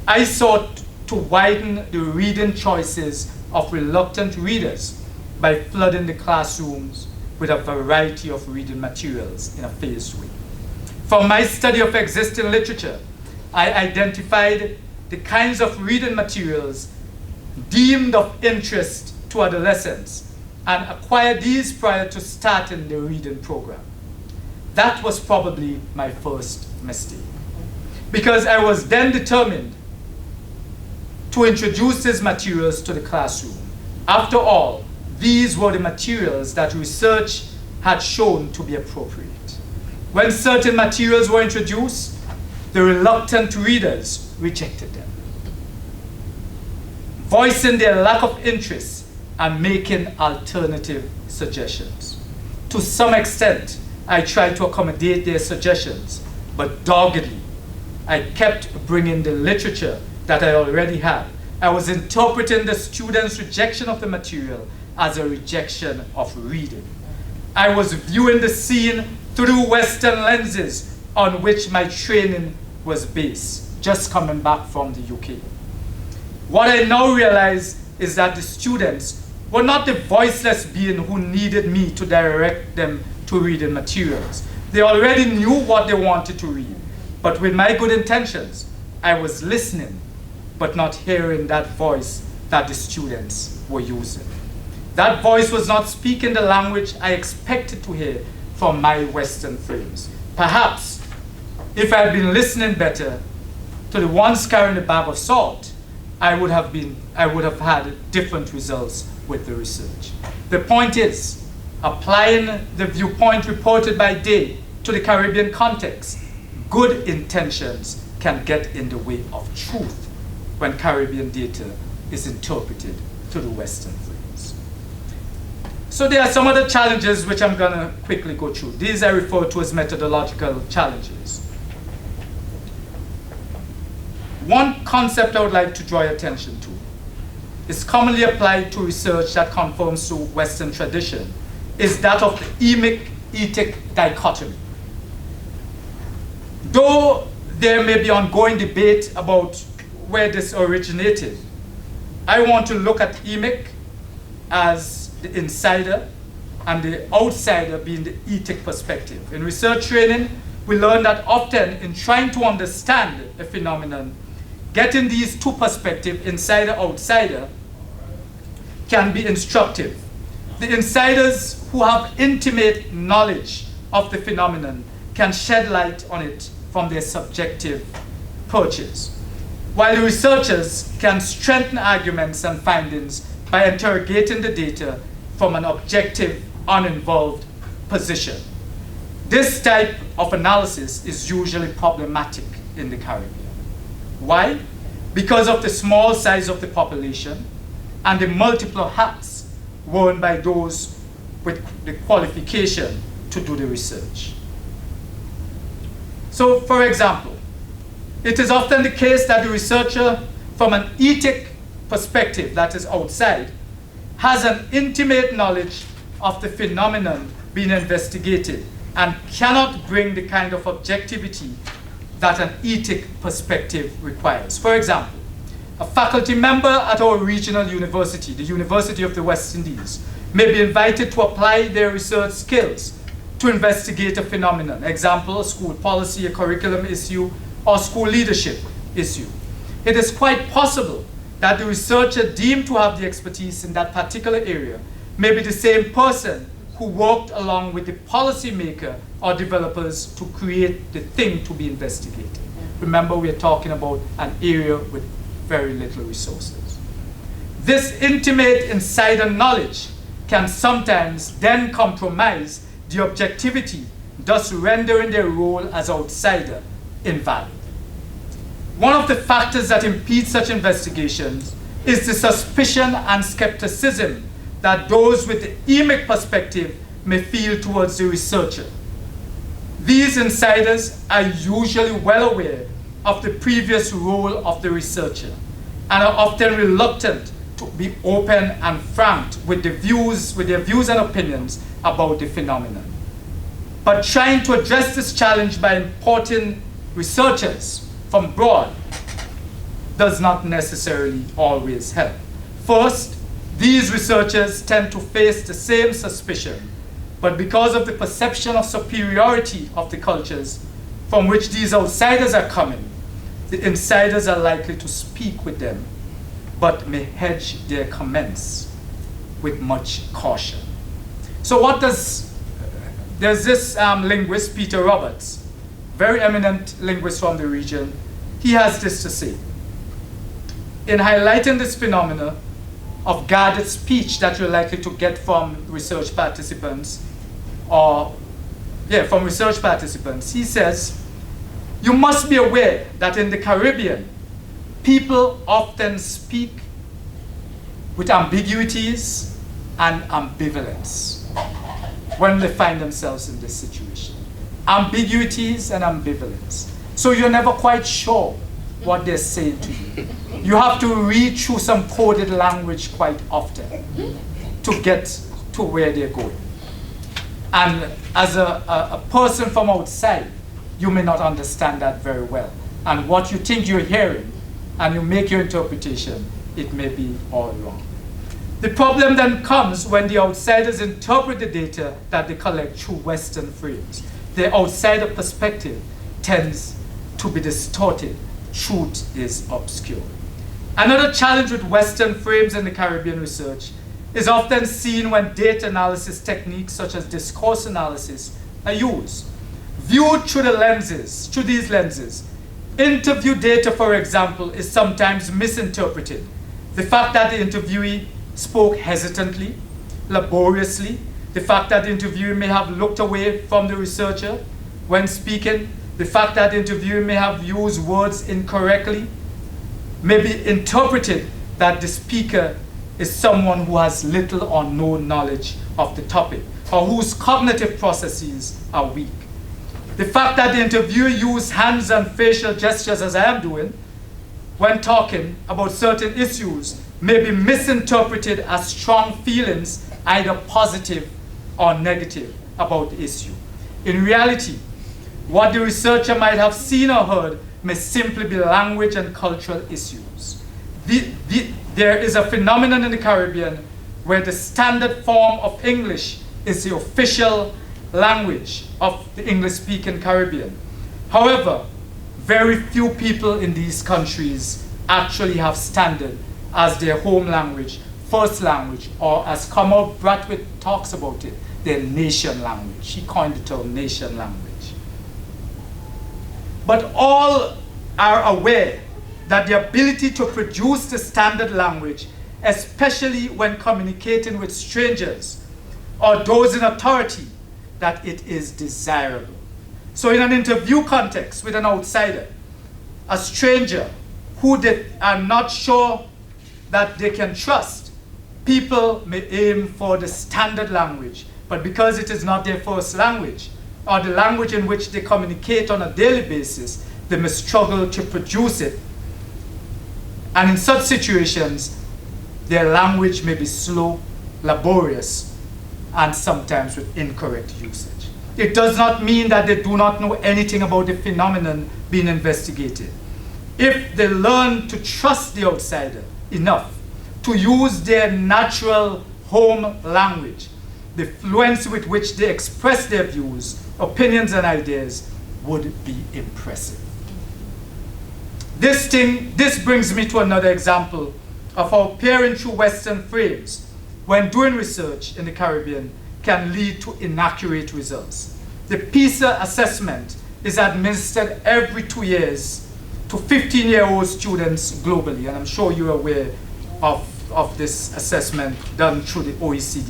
I sought to widen the reading choices of reluctant readers by flooding the classrooms with a variety of reading materials in a phased way. From my study of existing literature, I identified the kinds of reading materials deemed of interest to adolescents and acquired these prior to starting the reading program. That was probably my first mistake, because I was then determined to introduce these materials to the classroom. After all, these were the materials that research had shown to be appropriate. When certain materials were introduced, the reluctant readers rejected them, voicing their lack of interest and making alternative suggestions. To some extent, I tried to accommodate their suggestions, but doggedly, I kept bringing the literature that I already had. I was interpreting the students' rejection of the material as a rejection of reading. I was viewing the scene through Western lenses on which my training was based, just coming back from the UK. What I now realize is that the students were not the voiceless being who needed me to direct them to reading materials. They already knew what they wanted to read, but with my good intentions, I was listening, but not hearing that voice that the students were using. That voice was not speaking the language I expected to hear from my Western frames. Perhaps, if I had been listening better to the ones carrying a bag of salt, I would have had different results with the research. The point is, applying the viewpoint reported by Day to the Caribbean context, good intentions can get in the way of truth when Caribbean data is interpreted to the Western frames. So there are some other challenges which I'm going to quickly go through. These I refer to as methodological challenges. One concept I would like to draw your attention to is commonly applied to research that conforms to Western tradition, is that of the emic-etic dichotomy. Though there may be ongoing debate about where this originated, I want to look at emic as the insider and the outsider being the etic perspective. In research training, we learn that often in trying to understand a phenomenon, getting these two perspectives, insider, outsider, can be instructive. The insiders who have intimate knowledge of the phenomenon can shed light on it from their subjective purchase, while the researchers can strengthen arguments and findings by interrogating the data from an objective, uninvolved position. This type of analysis is usually problematic in the Caribbean. Why? Because of the small size of the population and the multiple hats worn by those with the qualification to do the research. So, for example, it is often the case that the researcher, from an ethic perspective that is outside, has an intimate knowledge of the phenomenon being investigated and cannot bring the kind of objectivity that an ethic perspective requires. For example, a faculty member at our regional university, the University of the West Indies, may be invited to apply their research skills to investigate a phenomenon. Example, a school policy, a curriculum issue, or school leadership issue. It is quite possible that the researcher deemed to have the expertise in that particular area may be the same person who worked along with the policymaker or developers to create the thing to be investigated. Remember, we are talking about an area with very little resources. This intimate insider knowledge can sometimes then compromise the objectivity, thus rendering their role as outsider invalid. One of the factors that impede such investigations is the suspicion and skepticism that those with the emic perspective may feel towards the researcher. These insiders are usually well aware of the previous role of the researcher and are often reluctant to be open and frank with their views and opinions about the phenomenon. But trying to address this challenge by importing researchers from abroad does not necessarily always help. First, these researchers tend to face the same suspicion, but because of the perception of superiority of the cultures from which these outsiders are coming, the insiders are likely to speak with them, but may hedge their comments with much caution. So there's this linguist, Peter Roberts, very eminent linguist from the region. He has this to say. In highlighting this phenomena of guarded speech that you're likely to get from research participants, he says, you must be aware that in the Caribbean, people often speak with ambiguities and ambivalence when they find themselves in this situation. Ambiguities and ambivalence. So you're never quite sure what they're saying to you. You have to read through some coded language quite often to get to where they're going. And as a person from outside, you may not understand that very well. And what you think you're hearing, and you make your interpretation, it may be all wrong. The problem then comes when the outsiders interpret the data that they collect through Western frames. The outsider perspective tends to be distorted. Truth is obscure. Another challenge with Western frames in the Caribbean research is often seen when data analysis techniques such as discourse analysis are used. Viewed through these lenses, interview data, for example, is sometimes misinterpreted. The fact that the interviewee spoke hesitantly, laboriously, the fact that the interviewer may have looked away from the researcher when speaking, the fact that the interviewer may have used words incorrectly, may be interpreted that the speaker is someone who has little or no knowledge of the topic, or whose cognitive processes are weak. The fact that the interviewer used hands and facial gestures, as I am doing, when talking about certain issues, may be misinterpreted as strong feelings, either positive or negative, about the issue. In reality, what the researcher might have seen or heard may simply be language and cultural issues. There is a phenomenon in the Caribbean where the standard form of English is the official language of the English-speaking Caribbean. However, very few people in these countries actually have standard as their home language, first language, or as Kamal Bradwick talks about it, their nation language. He coined the term nation language. But all are aware that the ability to produce the standard language, especially when communicating with strangers or those in authority, that it is desirable. So in an interview context with an outsider, a stranger who they are not sure that they can trust, people may aim for the standard language, but because it is not their first language, or the language in which they communicate on a daily basis, they may struggle to produce it. And in such situations, their language may be slow, laborious, and sometimes with incorrect usage. It does not mean that they do not know anything about the phenomenon being investigated. If they learn to trust the outsider enough to use their natural home language, the fluency with which they express their views, opinions, and ideas would be impressive. This brings me to another example of how peering through Western frames when doing research in the Caribbean can lead to inaccurate results. The Pisa assessment is administered every 2 years to 15-year-old students globally, and I'm sure you're aware of this assessment done through the OECD.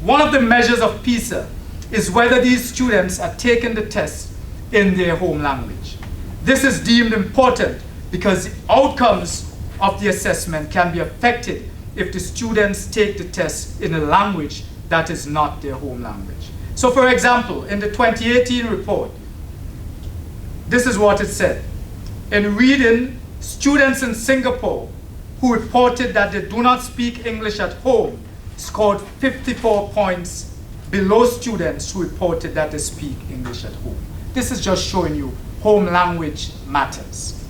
One of the measures of Pisa is whether these students are taking the test in their home language. This is deemed important because the outcomes of the assessment can be affected if the students take the test in a language that is not their home language. So for example, in the 2018 report, this is what it said. In reading, students in Singapore who reported that they do not speak English at home scored 54 points below students who reported that they speak English at home. This is just showing you home language matters.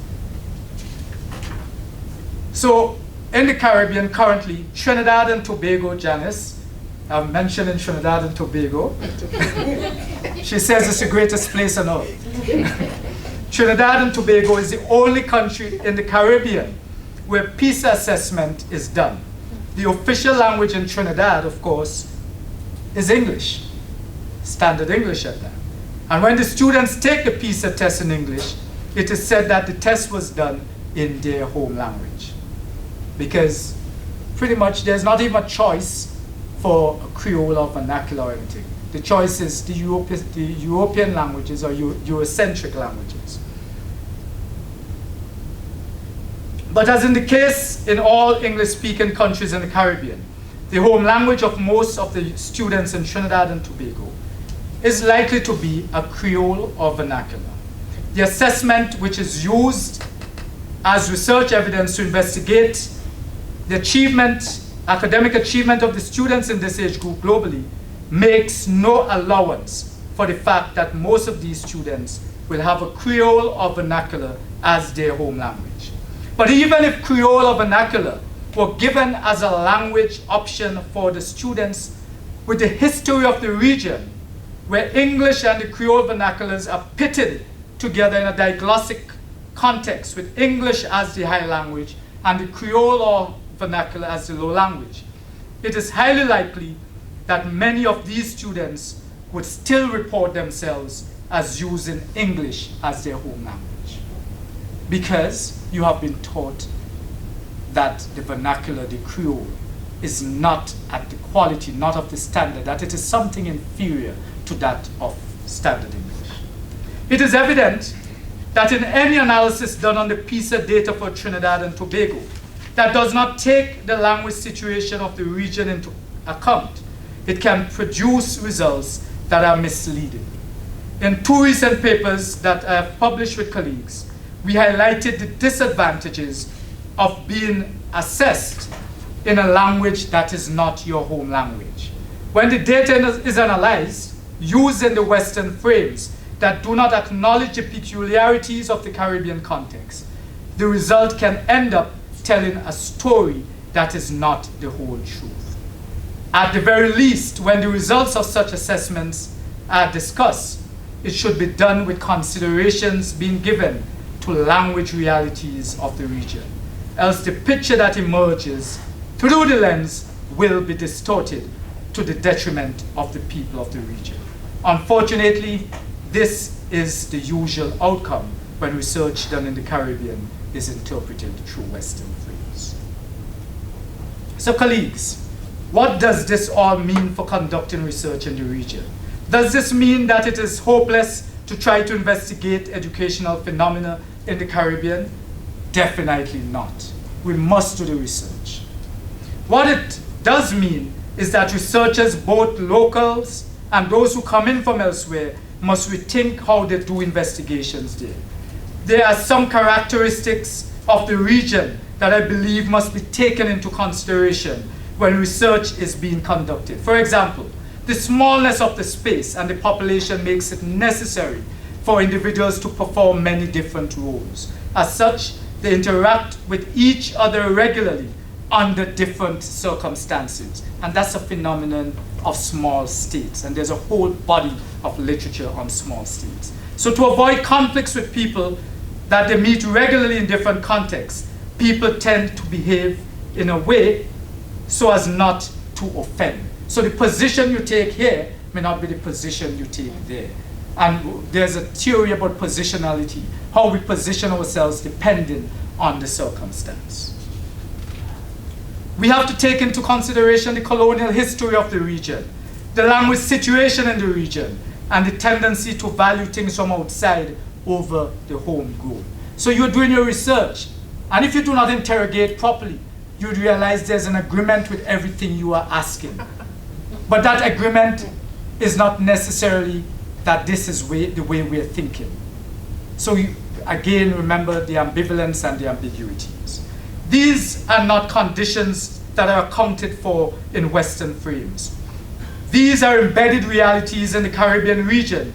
So in the Caribbean currently, Trinidad and Tobago, Janice, I'm mentioning Trinidad and Tobago. She says it's the greatest place on earth. Trinidad and Tobago is the only country in the Caribbean where Pisa assessment is done. The official language in Trinidad, of course, is English, standard English at that. And when the students take the Pisa test in English, it is said that the test was done in their home language. Because pretty much there's not even a choice for a Creole or vernacular or anything. The choice is the European languages or Eurocentric languages. But as in the case in all English-speaking countries in the Caribbean, the home language of most of the students in Trinidad and Tobago is likely to be a Creole or vernacular. The assessment, which is used as research evidence to investigate the academic achievement of the students in this age group globally, makes no allowance for the fact that most of these students will have a Creole or vernacular as their home language. But even if Creole or vernacular were given as a language option for the students with the history of the region, where English and the Creole vernaculars are pitted together in a diglossic context with English as the high language and the Creole or vernacular as the low language, it is highly likely that many of these students would still report themselves as using English as their home language, because you have been taught that the vernacular, the Creole, is not at the quality, not of the standard, that it is something inferior to that of standard English. It is evident that in any analysis done on the Pisa data for Trinidad and Tobago that does not take the language situation of the region into account, it can produce results that are misleading. In 2 recent papers that I have published with colleagues, we highlighted the disadvantages of being assessed in a language that is not your home language. When the data is analyzed using the Western frames that do not acknowledge the peculiarities of the Caribbean context, the result can end up telling a story that is not the whole truth. At the very least, when the results of such assessments are discussed, it should be done with considerations being given to language realities of the region. Else the picture that emerges through the lens will be distorted to the detriment of the people of the region. Unfortunately, this is the usual outcome when research done in the Caribbean is interpreted through Western frames. So colleagues, what does this all mean for conducting research in the region? Does this mean that it is hopeless to try to investigate educational phenomena in the Caribbean? Definitely not. We must do the research. What it does mean is that researchers, both locals and those who come in from elsewhere, must rethink how they do investigations there. There are some characteristics of the region that I believe must be taken into consideration when research is being conducted. For example, the smallness of the space and the population makes it necessary for individuals to perform many different roles. As such, they interact with each other regularly under different circumstances. And that's a phenomenon of small states. And there's a whole body of literature on small states. So to avoid conflicts with people that they meet regularly in different contexts, people tend to behave in a way so as not to offend. So the position you take here may not be the position you take there. And there's a theory about positionality, how we position ourselves depending on the circumstance. We have to take into consideration the colonial history of the region, the language situation in the region, and the tendency to value things from outside over the homegrown. So you're doing your research, and if you do not interrogate properly, you realize there's an agreement with everything you are asking. But that agreement is not necessarily that this is the way we're thinking. So you, again, remember the ambivalence and the ambiguities. These are not conditions that are accounted for in Western frames. These are embedded realities in the Caribbean region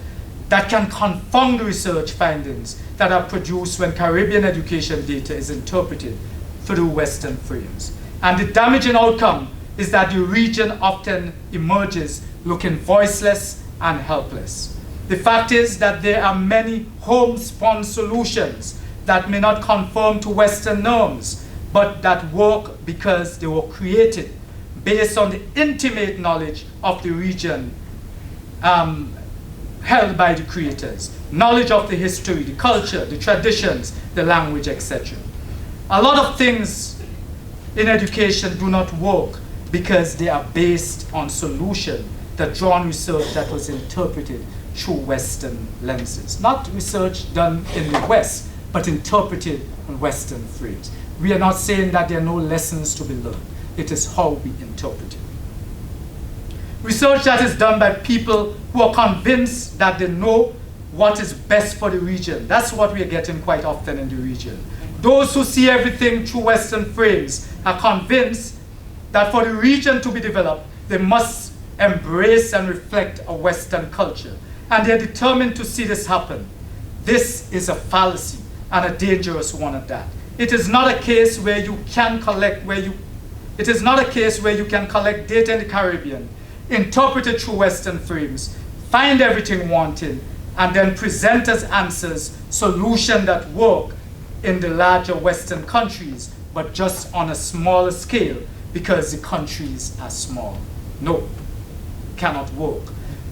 that can confound research findings that are produced when Caribbean education data is interpreted through Western frames. And the damaging outcome is that the region often emerges looking voiceless and helpless. The fact is that there are many homespun solutions that may not conform to Western norms, but that work because they were created based on the intimate knowledge of the region held by the creators, knowledge of the history, the culture, the traditions, the language, etc. A lot of things in education do not work because they are based on solution that draw on research that was interpreted through Western lenses. Not research done in the West, but interpreted in Western frames. We are not saying that there are no lessons to be learned. It is how we interpret it. Research that is done by people who are convinced that they know what is best for the region. That's what we are getting quite often in the region. Those who see everything through Western frames are convinced that for the region to be developed, they must embrace and reflect a Western culture. And they're determined to see this happen. This is a fallacy, and a dangerous one at that. It is not a case where you can collect it is not a case where you can collect data in the Caribbean, interpret it through Western frames, find everything wanted, and then present as answers solutions that work in the larger Western countries, but just on a smaller scale because the countries are small. No, cannot work.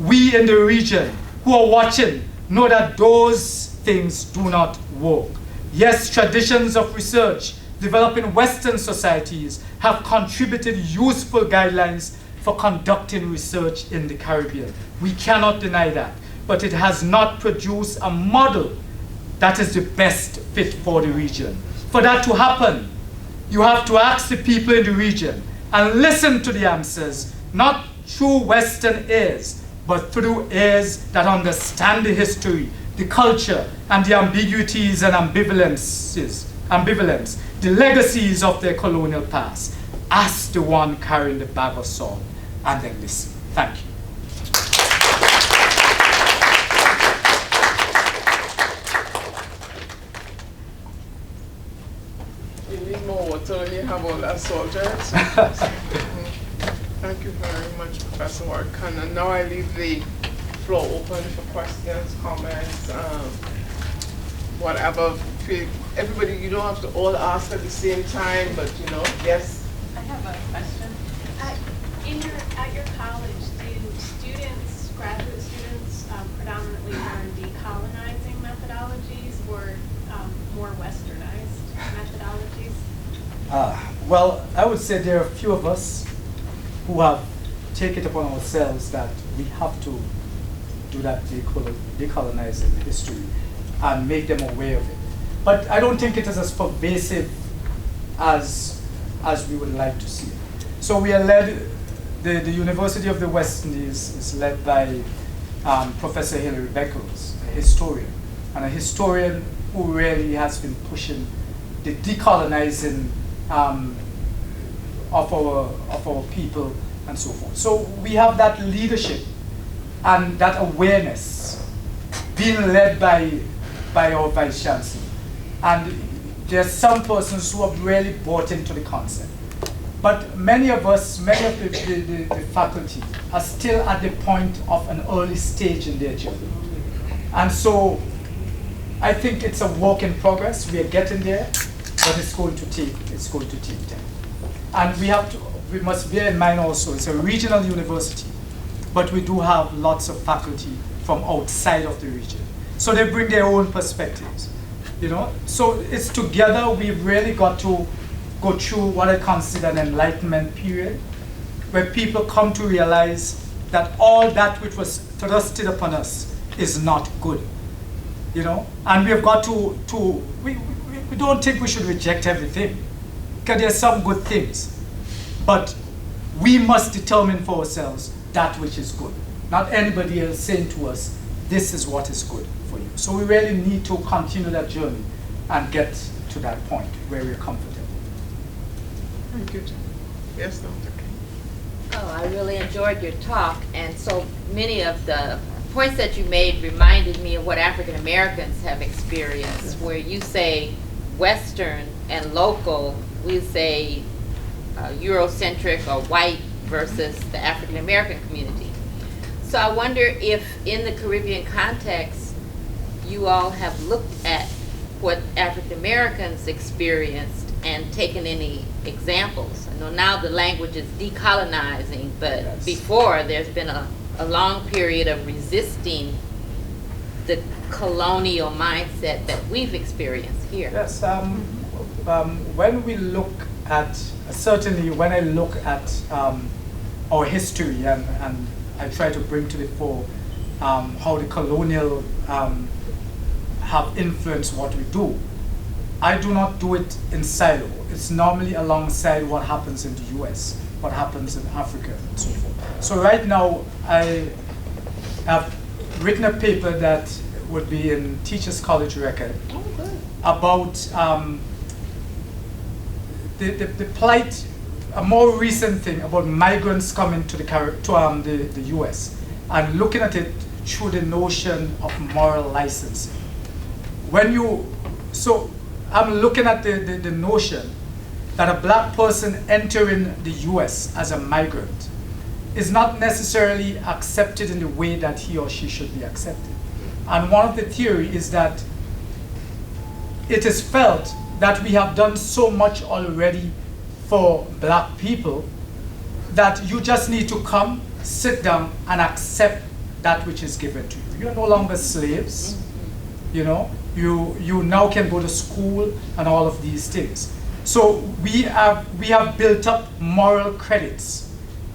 We in the region who are watching know that those things do not work. Yes, traditions of research developed in Western societies have contributed useful guidelines for conducting research in the Caribbean. We cannot deny that. But it has not produced a model that is the best fit for the region. For that to happen, you have to ask the people in the region and listen to the answers, not through Western ears, but through ears that understand the history, the culture, and the ambiguities and ambivalence, the legacies of their colonial past. Ask the one carrying the bag of salt, and then listen. Thank you. You need more water when you have all that salt, right? Thank you very much, Professor Warrican. And now I leave the floor open for questions, comments, whatever. Everybody, you don't have to all ask at the same time, but you know, yes. I have a question. At your college, do graduate students, predominantly learn decolonizing methodologies or more westernized? Well, I would say there are a few of us who have taken it upon ourselves that we have to do that decolonizing history and make them aware of it. But I don't think it is as pervasive as we would like to see it. So we are led, the University of the West Indies is led by Professor Hilary Beckles, a historian, and a historian who really has been pushing the decolonizing of our people and so forth. So we have that leadership and that awareness being led by our Vice Chancellor. And there are some persons who have really bought into the concept. But many of us, many of the faculty are still at the point of an early stage in their journey. And so I think it's a work in progress. We are getting there, but it's going to take time. And we must bear in mind also, it's a regional university, but we do have lots of faculty from outside of the region. So they bring their own perspectives, you know? So it's together, we've really got to go through what I consider an enlightenment period, where people come to realize that all that which was thrusted upon us is not good, you know? And we have got we don't think we should reject everything, because there are some good things. But we must determine for ourselves that which is good. Not anybody else saying to us, this is what is good for you. So we really need to continue that journey and get to that point where we're comfortable. Thank you, John. Yes, Dr. King. Oh, I really enjoyed your talk, and so many of the points that you made reminded me of what African Americans have experienced, where you say Western and local, we say Eurocentric or white versus the African American community. So I wonder if in the Caribbean context, you all have looked at what African Americans experienced and taken any examples. I know now the language is decolonizing, but yes, before there's been a long period of resisting the colonial mindset that we've experienced here. Yes, when we look at, certainly when I look at our history and I try to bring to the fore how the colonial have influenced what we do, I do not do it in silo. It's normally alongside what happens in the US, what happens in Africa, and so forth. So right now, I have written a paper that would be in Teachers College Record about the plight, a more recent thing about migrants coming to the US and looking at it through the notion of moral licensing. So I'm looking at the notion that a black person entering the US as a migrant is not necessarily accepted in the way that he or she should be accepted. And one of the theory is that it is felt that we have done so much already for black people that you just need to come, sit down, and accept that which is given to you. You're no longer slaves, you know. You now can go to school and all of these things. So we have built up moral credits,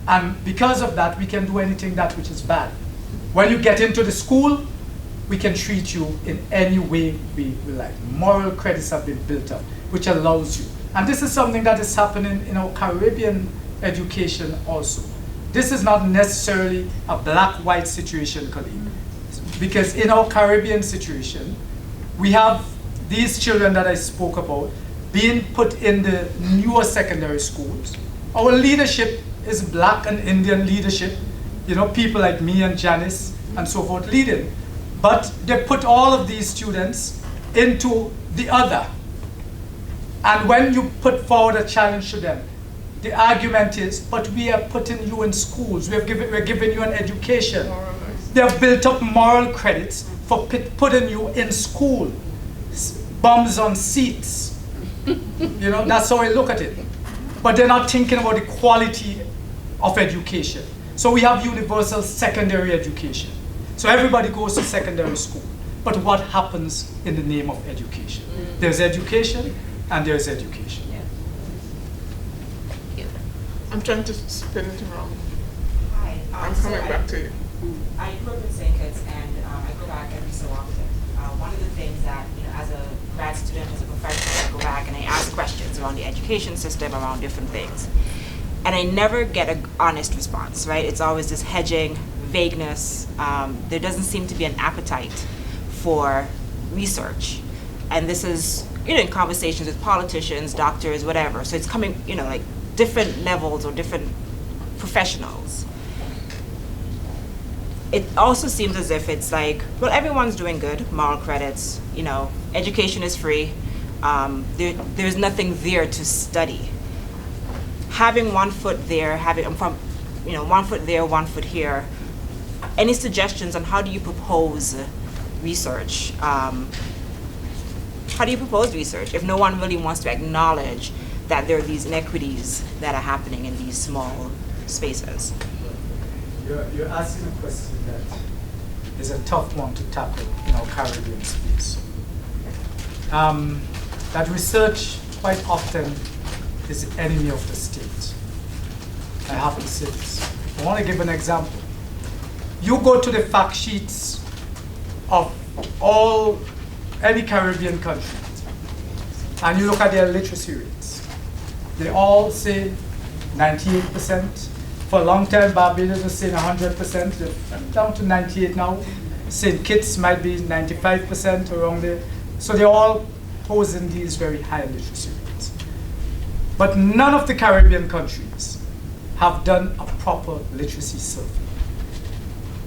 and because of that, we can do anything that which is bad. When you get into the school, we can treat you in any way we like. Moral credits have been built up, which allows you. And this is something that is happening in our Caribbean education also. This is not necessarily a black-white situation, colleague, because in our Caribbean situation, we have these children that I spoke about being put in the newer secondary schools. Our leadership is black and Indian leadership, you know, people like me and Janice and so forth leading. But they put all of these students into the other. And when you put forward a challenge to them, the argument is, but we are putting you in schools, we're giving you an education. They have built up moral credits for putting you in school. Bums on seats. You know, that's how I look at it. But they're not thinking about the quality of education. So we have universal secondary education. So everybody goes to secondary school. But what happens in the name of education? There's education and there's education. I'm trying to spin it around. Hi. I'm coming back to you. I grew up in St. Kitts, and I go back every so often. One of the things that, as a grad student, as a professional, I go back and I ask questions around the education system, around different things. And I never get an honest response, right? It's always this hedging, vagueness. There doesn't seem to be an appetite for research. And this is, in conversations with politicians, doctors, whatever. So it's coming, like different levels or different professionals. It also seems as if it's like, well, everyone's doing good, moral credits, education is free. There's nothing there to study. Having one foot there, one foot there, one foot here. Any suggestions on how do you propose research? How do you propose research if no one really wants to acknowledge that there are these inequities that are happening in these small spaces? You're asking a question that is a tough one to tackle in our Caribbean space. That research quite often is the enemy of the state. I have to say this. I want to give an example. You go to the fact sheets of any Caribbean country, and you look at their literacy rates. They all say 98%. For a long time, Barbados was saying 100%. They're down to 98 now. St. Kitts might be 95% around there. So they're all posing these very high literacy rates. But none of the Caribbean countries have done a proper literacy survey.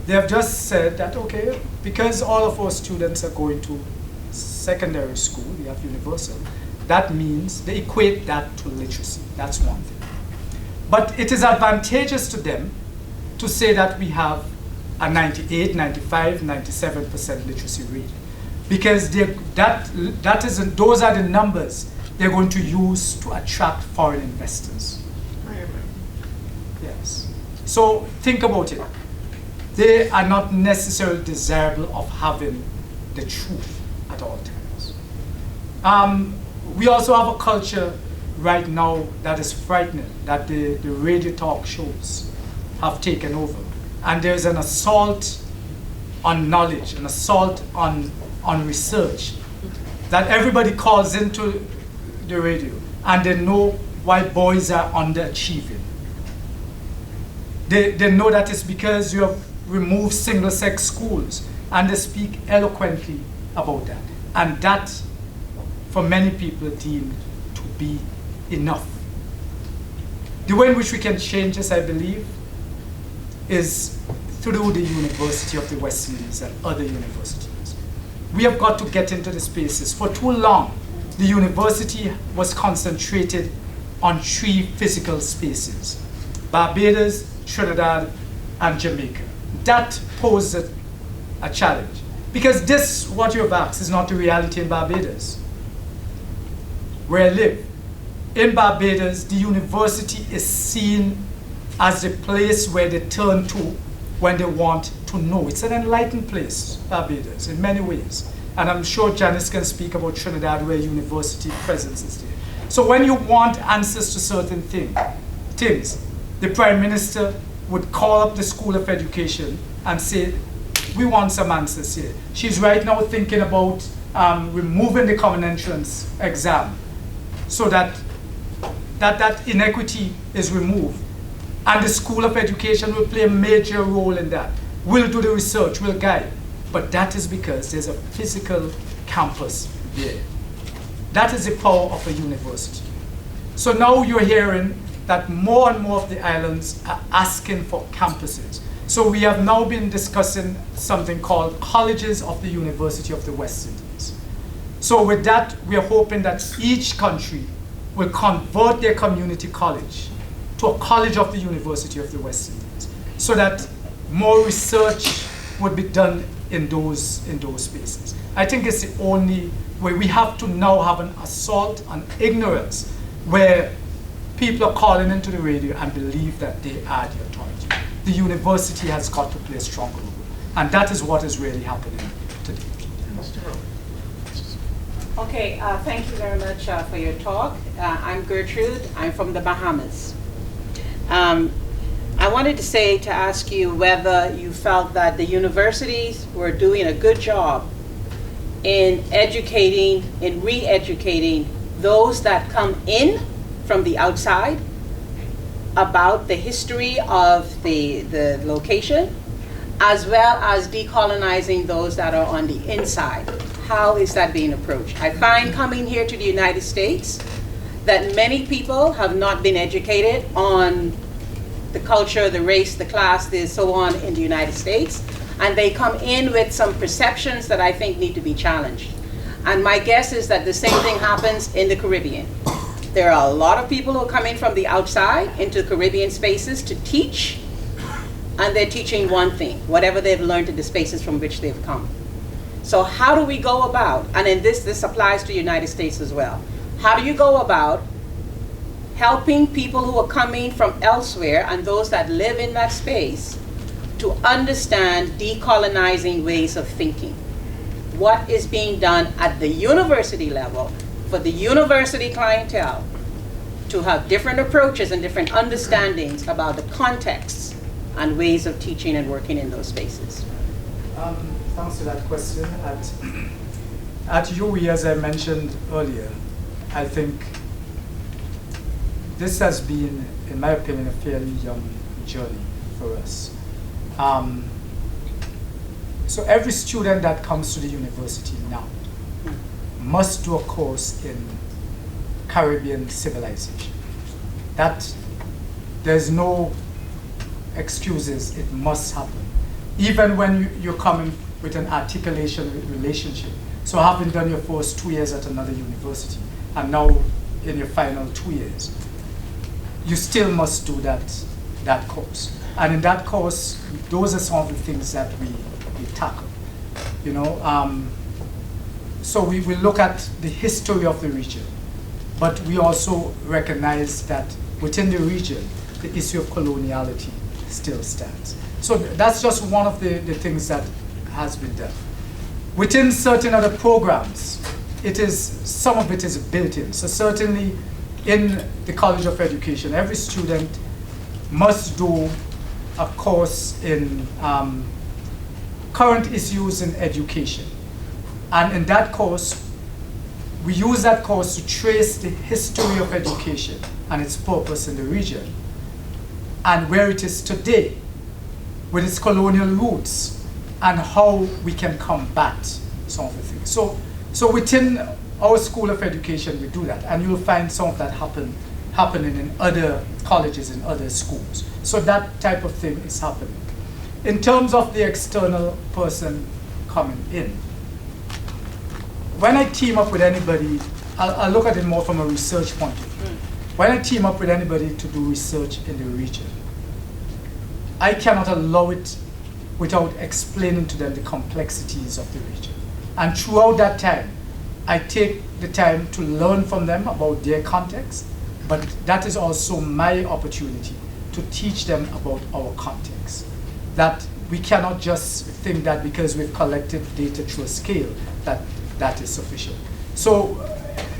They have just said that, okay, because all of our students are going to secondary school, we have universal, that means they equate that to literacy. That's one thing. But it is advantageous to them to say that we have a 98, 95, 97% literacy rate. Because those are the numbers they're going to use to attract foreign investors. Yes. So think about it. They are not necessarily desirable of having the truth at all times. We also have a culture right now that is frightening, that the radio talk shows have taken over. And there's an assault on knowledge, an assault on research, that everybody calls into the radio and they know why boys are underachieving. They know that it's because you have removed single-sex schools, and they speak eloquently about that. And that, for many people, deemed to be enough. The way in which we can change this, I believe, is through the University of the West Indies and other universities. We have got to get into the spaces. For too long, the university was concentrated on 3 physical spaces: Barbados, Trinidad, and Jamaica. That posed a challenge. Because this, what you've asked, is not the reality in Barbados, where I live. In Barbados, the university is seen as the place where they turn to when they want to know. It's an enlightened place, Barbados, in many ways. And I'm sure Janice can speak about Trinidad, where university presence is there. So when you want answers to certain things, the Prime Minister would call up the School of Education and say, we want some answers here. She's right now thinking about removing the common entrance exam so that inequity is removed. And the School of Education will play a major role in that. We'll do the research, we'll guide. But that is because there's a physical campus there. That is the power of a university. So now you're hearing that more and more of the islands are asking for campuses. So we have now been discussing something called Colleges of the University of the West Indies. So with that, we are hoping that each country will convert their community college to a college of the University of the West Indies, so that more research would be done in those spaces. I think it's the only way. We have to now have an assault on ignorance, where people are calling into the radio and believe that they are the authority. The university has got to play a stronger role, and that is what is really happening today. Okay, thank you very much for your talk. I'm Gertrude. I'm from the Bahamas. I wanted to ask you whether you felt that the universities were doing a good job in educating, in re-educating those that come in from the outside about the history of the location, as well as decolonizing those that are on the inside. How is that being approached? I find coming here to the United States that many people have not been educated on the culture, the race, the class, the so on in the United States, and they come in with some perceptions that I think need to be challenged. And my guess is that the same thing happens in the Caribbean. There are a lot of people who are coming from the outside into Caribbean spaces to teach, and they're teaching one thing, whatever they've learned in the spaces from which they've come. So how do we go about, and in this applies to the United States as well, how do you go about helping people who are coming from elsewhere and those that live in that space to understand decolonizing ways of thinking? What is being done at the university level for the university clientele to have different approaches and different understandings about the contexts and ways of teaching and working in those spaces? Thanks for that question. At UE, as I mentioned earlier, I think this has been, in my opinion, a fairly young journey for us. So every student that comes to the university now must do a course in Caribbean civilization. That there's no excuses, it must happen. Even when you're coming with an articulation relationship. So having done your first 2 years at another university, and now in your final 2 years, you still must do that course. And in that course, those are some of the things that we tackle. You know, so we look at the history of the region, but we also recognize that within the region, the issue of coloniality still stands. So that's just one of the things that has been done. Within certain other programs, some of it is built in. So certainly in the College of Education, every student must do a course in current issues in education. And in that course, we use that course to trace the history of education and its purpose in the region and where it is today with its colonial roots and how we can combat some of the things. So within our School of Education, we do that, and you'll find some of that happening in other colleges, in other schools. So that type of thing is happening. In terms of the external person coming in, when I team up with anybody, I'll look at it more from a research point of view. When I team up with anybody to do research in the region, I cannot allow it without explaining to them the complexities of the region. And throughout that time, I take the time to learn from them about their context, but that is also my opportunity to teach them about our context. That we cannot just think that because we've collected data through a scale, that is sufficient. So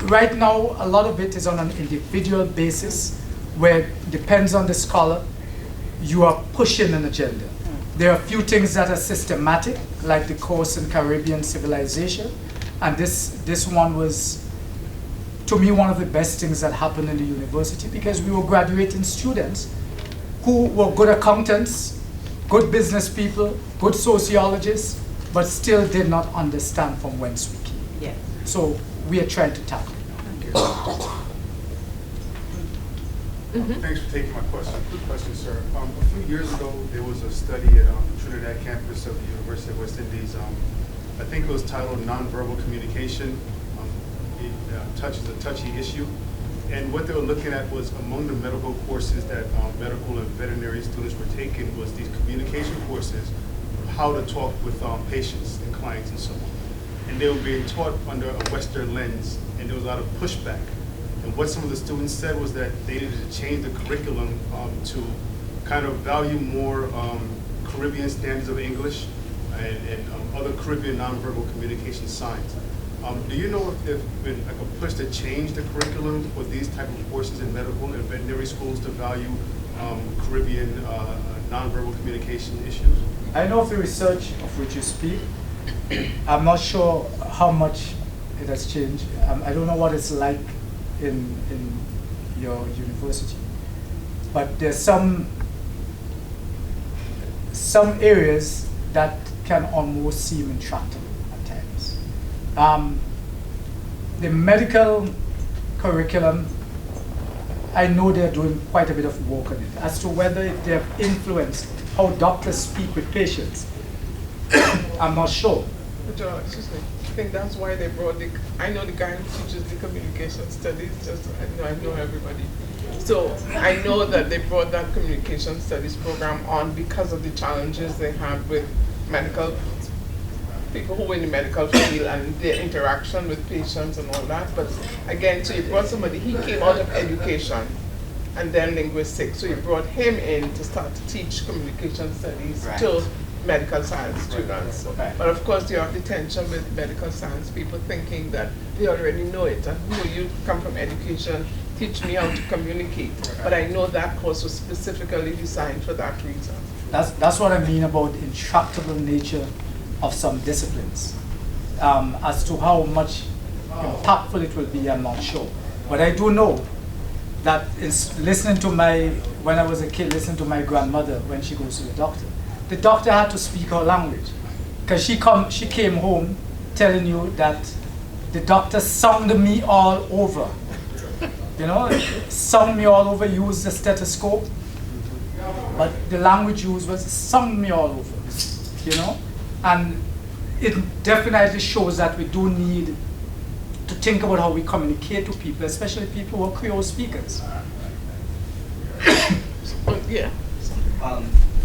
right now, a lot of it is on an individual basis, where it depends on the scholar, you are pushing an agenda. There are a few things that are systematic, like the course in Caribbean civilization, and this one was, to me, one of the best things that happened in the university, because we were graduating students who were good accountants, good business people, good sociologists, but still did not understand from whence we came. Yes. So we are trying to tackle it. Thanks for taking my question. Quick question, sir. A few years ago, there was a study at the Trinidad campus of the University of West Indies. I think it was titled Nonverbal Communication. It touches a touchy issue. And what they were looking at was among the medical courses that medical and veterinary students were taking was these communication courses, how to talk with patients and clients and so on. And they were being taught under a Western lens, and there was a lot of pushback. And what some of the students said was that they needed to change the curriculum to kind of value more Caribbean standards of English and other Caribbean nonverbal communication signs. Do you know if there's been like a push to change the curriculum for these type of courses in medical and veterinary schools to value Caribbean nonverbal communication issues? I know of the research of which you speak. I'm not sure how much it has changed. I don't know what it's like in your university, but there's some areas that can almost seem intractable at times. The medical curriculum, I know they're doing quite a bit of work on it. As to whether they have influenced how doctors speak with patients, I'm not sure. Joel, excuse me. I think that's why they brought I know the guy who teaches the communication studies, I know everybody. So I know that they brought that communication studies program on because of the challenges they have with medical people who are in the medical field and their interaction with patients and all that. But again, so you brought somebody, he came out of education and then linguistics. So you brought him in to start to teach communication studies to medical science students. But of course you have the tension with medical science people thinking that they already know it. And you come from education, teach me how to communicate. But I know that course was specifically designed for that reason. That's what I mean about the intractable nature of some disciplines. As to how much impactful it will be, I'm not sure. But I do know that listening to when I was a kid, listening to my grandmother when she goes to the doctor had to speak her language. Because she came home telling you that the doctor sung me all over. You know, sung me all over, used the stethoscope. But the language used was sung me all over, you know? And it definitely shows that we do need to think about how we communicate to people, especially people who are Creole speakers. Yeah.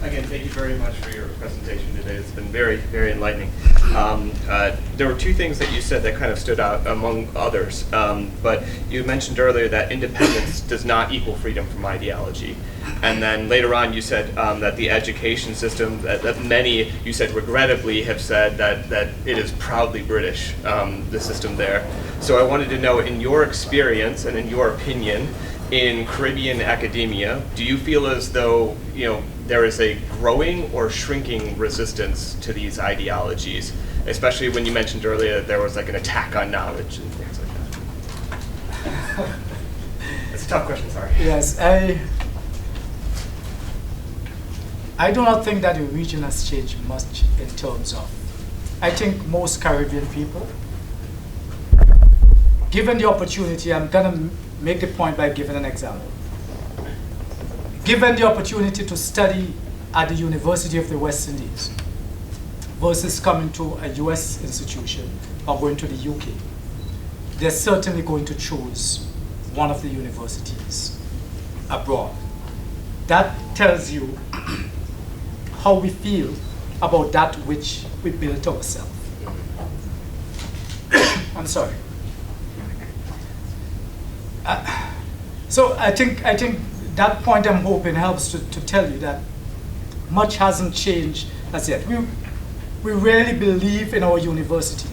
Again, thank you very much for your presentation today. It's been very, very enlightening. There were two things that you said that kind of stood out among others. But you mentioned earlier that independence does not equal freedom from ideology. And then later on you said that the education system, that many, you said regrettably, have said that it is proudly British, the system there. So I wanted to know, in your experience and in your opinion, in Caribbean academia, do you feel as though there is a growing or shrinking resistance to these ideologies, especially when you mentioned earlier that there was like an attack on knowledge and things like that? It's a tough question, sorry. Yes, I do not think that the region has changed much in terms of, I think most Caribbean people, given the opportunity, I'm going to make the point by giving an example. Given the opportunity to study at the University of the West Indies versus coming to a US institution or going to the UK, they're certainly going to choose one of the universities abroad. That tells you how we feel about that which we built ourselves. I'm sorry. So I think that point, I'm hoping, helps to tell you that much hasn't changed as yet. We really believe in our university.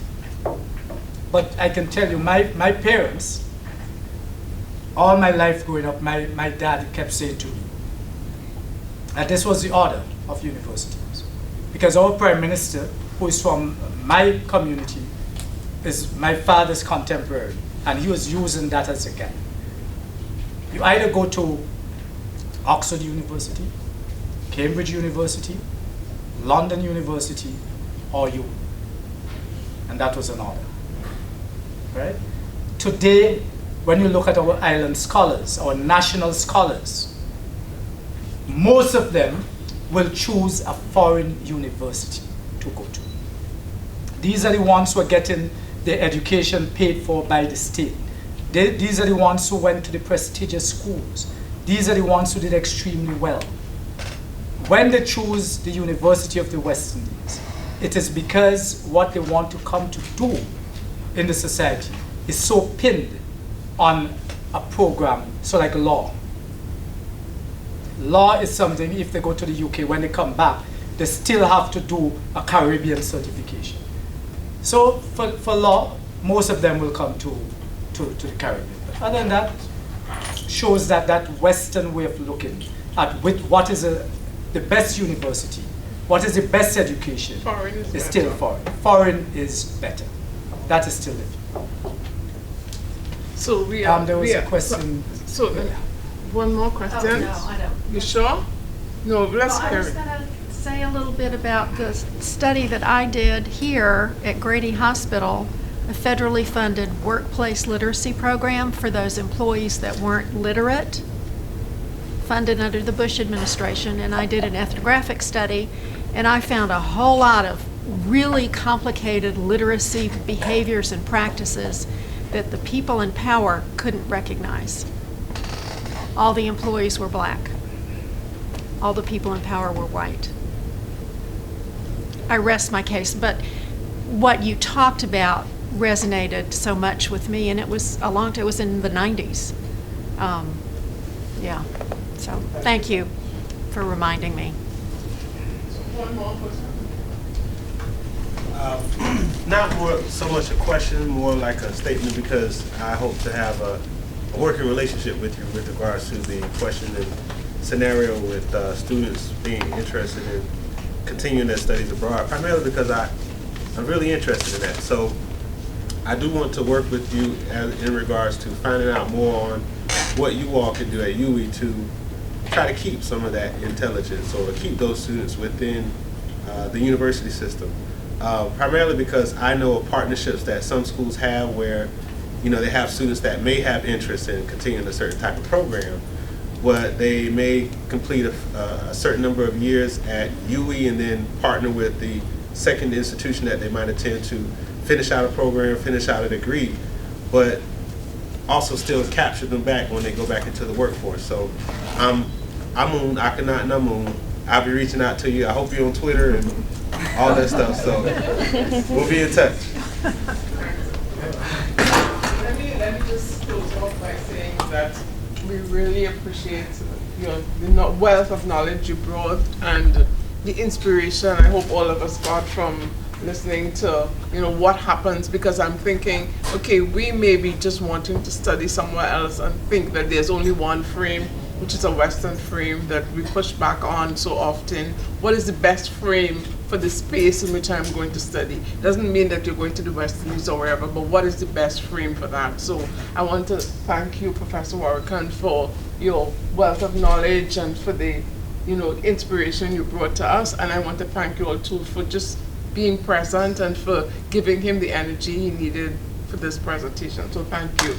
But I can tell you, my parents, all my life growing up, my dad kept saying to me that this was the order of universities. Because our prime minister, who is from my community, is my father's contemporary, and he was using that as a guide. You either go to Oxford University, Cambridge University, London University, or you. And that was an order. Right? Today, when you look at our island scholars, our national scholars, most of them will choose a foreign university to go to. These are the ones who are getting their education paid for by the state. These are the ones who went to the prestigious schools. These are the ones who did extremely well. When they choose the University of the West Indies, it is because what they want to come to do in the society is so pinned on a program, so like law. Law is something, if they go to the UK, when they come back, they still have to do a Caribbean certification. So for law, most of them will come to the Caribbean. But other than that, shows that Western way of looking at what is the best university, what is the best education, Foreign is better. still foreign. Foreign is better. That is still the view. So we are. There was we a are- question. So one more question. Oh, no, I don't. You sure? No, let's Well, I hear was it. going to say a little bit about the study that I did here at Grady Hospital, a federally funded workplace literacy program for those employees that weren't literate, funded under the Bush administration. And I did an ethnographic study, and I found a whole lot of really complicated literacy behaviors and practices that the people in power couldn't recognize. All the employees were black. All the people in power were white. I rest my case, but what you talked about resonated so much with me, and it was it was in the 90s. Yeah, so thank you for reminding me. One more question. Not more so much a question, more like a statement, because I hope to have a working relationship with you with regards to the question and scenario with students being interested in continuing their studies abroad, primarily because I'm really interested in that. So I do want to work with you in regards to finding out more on what you all can do at UWI to try to keep some of that intelligence or keep those students within the university system. Primarily because I know of partnerships that some schools have where, you know, they have students that may have interest in continuing a certain type of program, but they may complete a certain number of years at UWI and then partner with the second institution that they might attend to finish out a program, finish out a degree, but also still capture them back when they go back into the workforce. So I'm on Akhenaten and Amun. I'll be reaching out to you. I hope you're on Twitter and all that stuff. So we'll be in touch. Let me just close off by saying that we really appreciate the wealth of knowledge you brought and the inspiration I hope all of us got from listening to what happens, because I'm thinking, okay, we may be just wanting to study somewhere else and think that there's only one frame, which is a Western frame that we push back on so often. What is the best frame for the space in which I'm going to study? Doesn't mean that you're going to the West Indies or wherever, but what is the best frame for that? So I want to thank you, Professor Warrican, for your wealth of knowledge and for the inspiration you brought to us. And I want to thank you all too for just being present and for giving him the energy he needed for this presentation. So thank you.